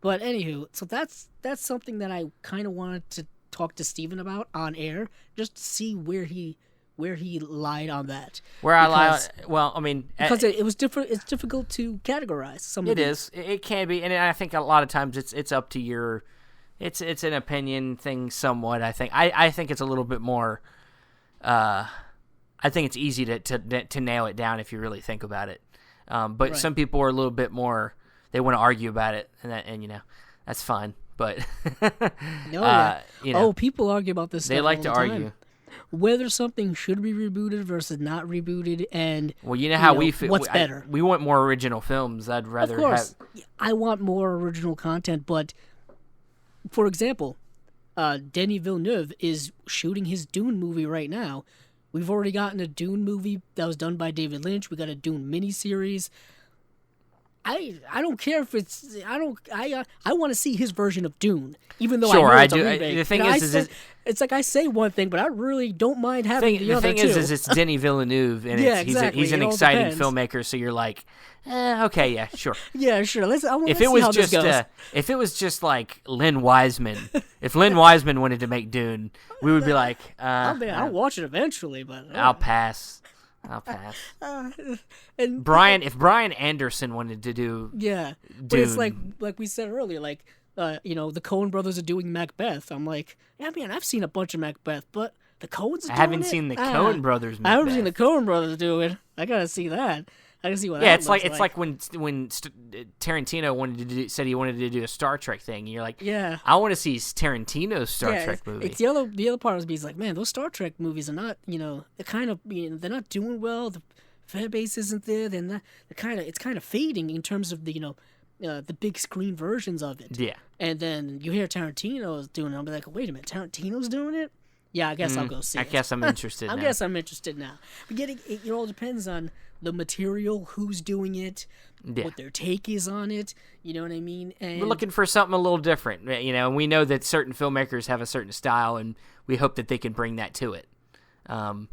But anywho, so that's something that I kind of wanted to talk to Steven about on air, just to see where he lied on that. Well, I mean, because it was different. It's difficult to categorize some of these. It can be, and I think a lot of times it's up to your. It's an opinion thing, somewhat. I think it's a little bit more. I think it's easy to nail it down if you really think about it. But some people are a little bit more. They want to argue about it, and that's fine. But people argue about this. They like to argue. Whether something should be rebooted versus not rebooted, and how we feel. What's better? We want more original films. I'd rather. Of course, I want more original content. But for example, Denis Villeneuve is shooting his Dune movie right now. We've already gotten a Dune movie that was done by David Lynch. We got a Dune miniseries. I don't care if it's I want to see his version of Dune, even though sure, I know it's it's a remake. The thing is it's like I say one thing, but I really don't mind having the other thing two. is it's Denis Villeneuve, and he's an exciting filmmaker. So you're like, okay, yeah, sure, yeah, sure. Let's see how this goes. If it was just like Lynn Wiseman, if Lynn Wiseman wanted to make Dune, we would be like, I'll watch it eventually, but I'll pass. And if Brian Anderson wanted to do Dune, but it's like we said earlier, like the Coen brothers are doing Macbeth. I'm like, yeah, man, I've seen a bunch of Macbeth, but the Coens are doing it? I haven't seen the Coen brothers Macbeth. I haven't seen the Coen brothers do it. I gotta see that. I can see what. Yeah, it's like when Tarantino said he wanted to do a Star Trek thing. And you're like, yeah, I want to see Tarantino's Star Trek movie. It's the other part of me is like, man, those Star Trek movies are not, they're kind of, they're not doing well. The fan base isn't there. It's kind of fading in terms of the the big screen versions of it. Yeah. And then you hear Tarantino's doing it. I'll be like, wait a minute, Tarantino's doing it? Yeah, I guess I'll go see it. I guess I'm interested now. I guess I'm interested now. But it all depends on the material, who's doing it, what their take is on it. You know what I mean? And we're looking for something a little different. And we know that certain filmmakers have a certain style, and we hope that they can bring that to it. That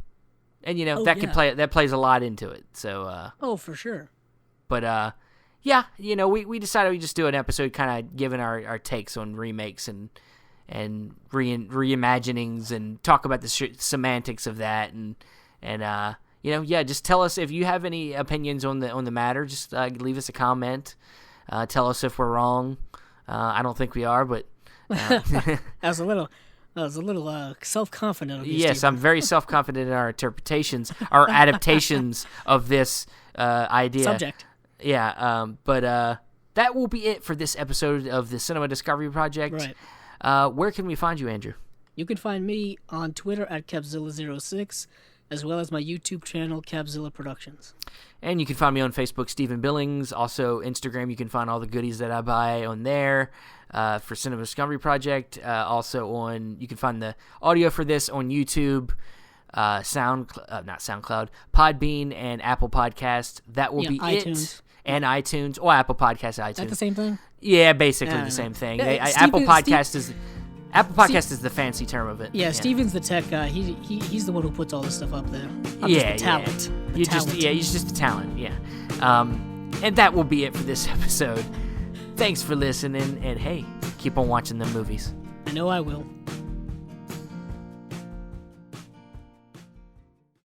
plays a lot into it. So. For sure. But we decided we'd just do an episode, kind of giving our takes on remakes and reimaginings, and talk about the semantics of that, and just tell us if you have any opinions on the matter. Just leave us a comment. Tell us if we're wrong. I don't think we are, but I was a little self-confident of you, yes, Stephen. I'm very self-confident in our interpretations, our adaptations of this idea. Subject. Yeah, but that will be it for this episode of the Cinema Discovery Project. Right. Where can we find you, Andrew? You can find me on Twitter at Capzilla06, as well as my YouTube channel, Capzilla Productions. And you can find me on Facebook, Stephen Billings. Also, Instagram, you can find all the goodies that I buy on there for Cinema Discovery Project. You can find the audio for this on YouTube, not SoundCloud, Podbean, and Apple Podcast. That will be iTunes. it. And iTunes, or Apple Podcast, iTunes. Is that the same thing? Yeah, basically the same thing. Apple Podcast is the fancy term of it. Yeah, Steven's the tech guy. He's the one who puts all this stuff up there. I'm just the talent. He's just a talent. Yeah. And that will be it for this episode. Thanks for listening, and hey, keep on watching the movies. I know I will.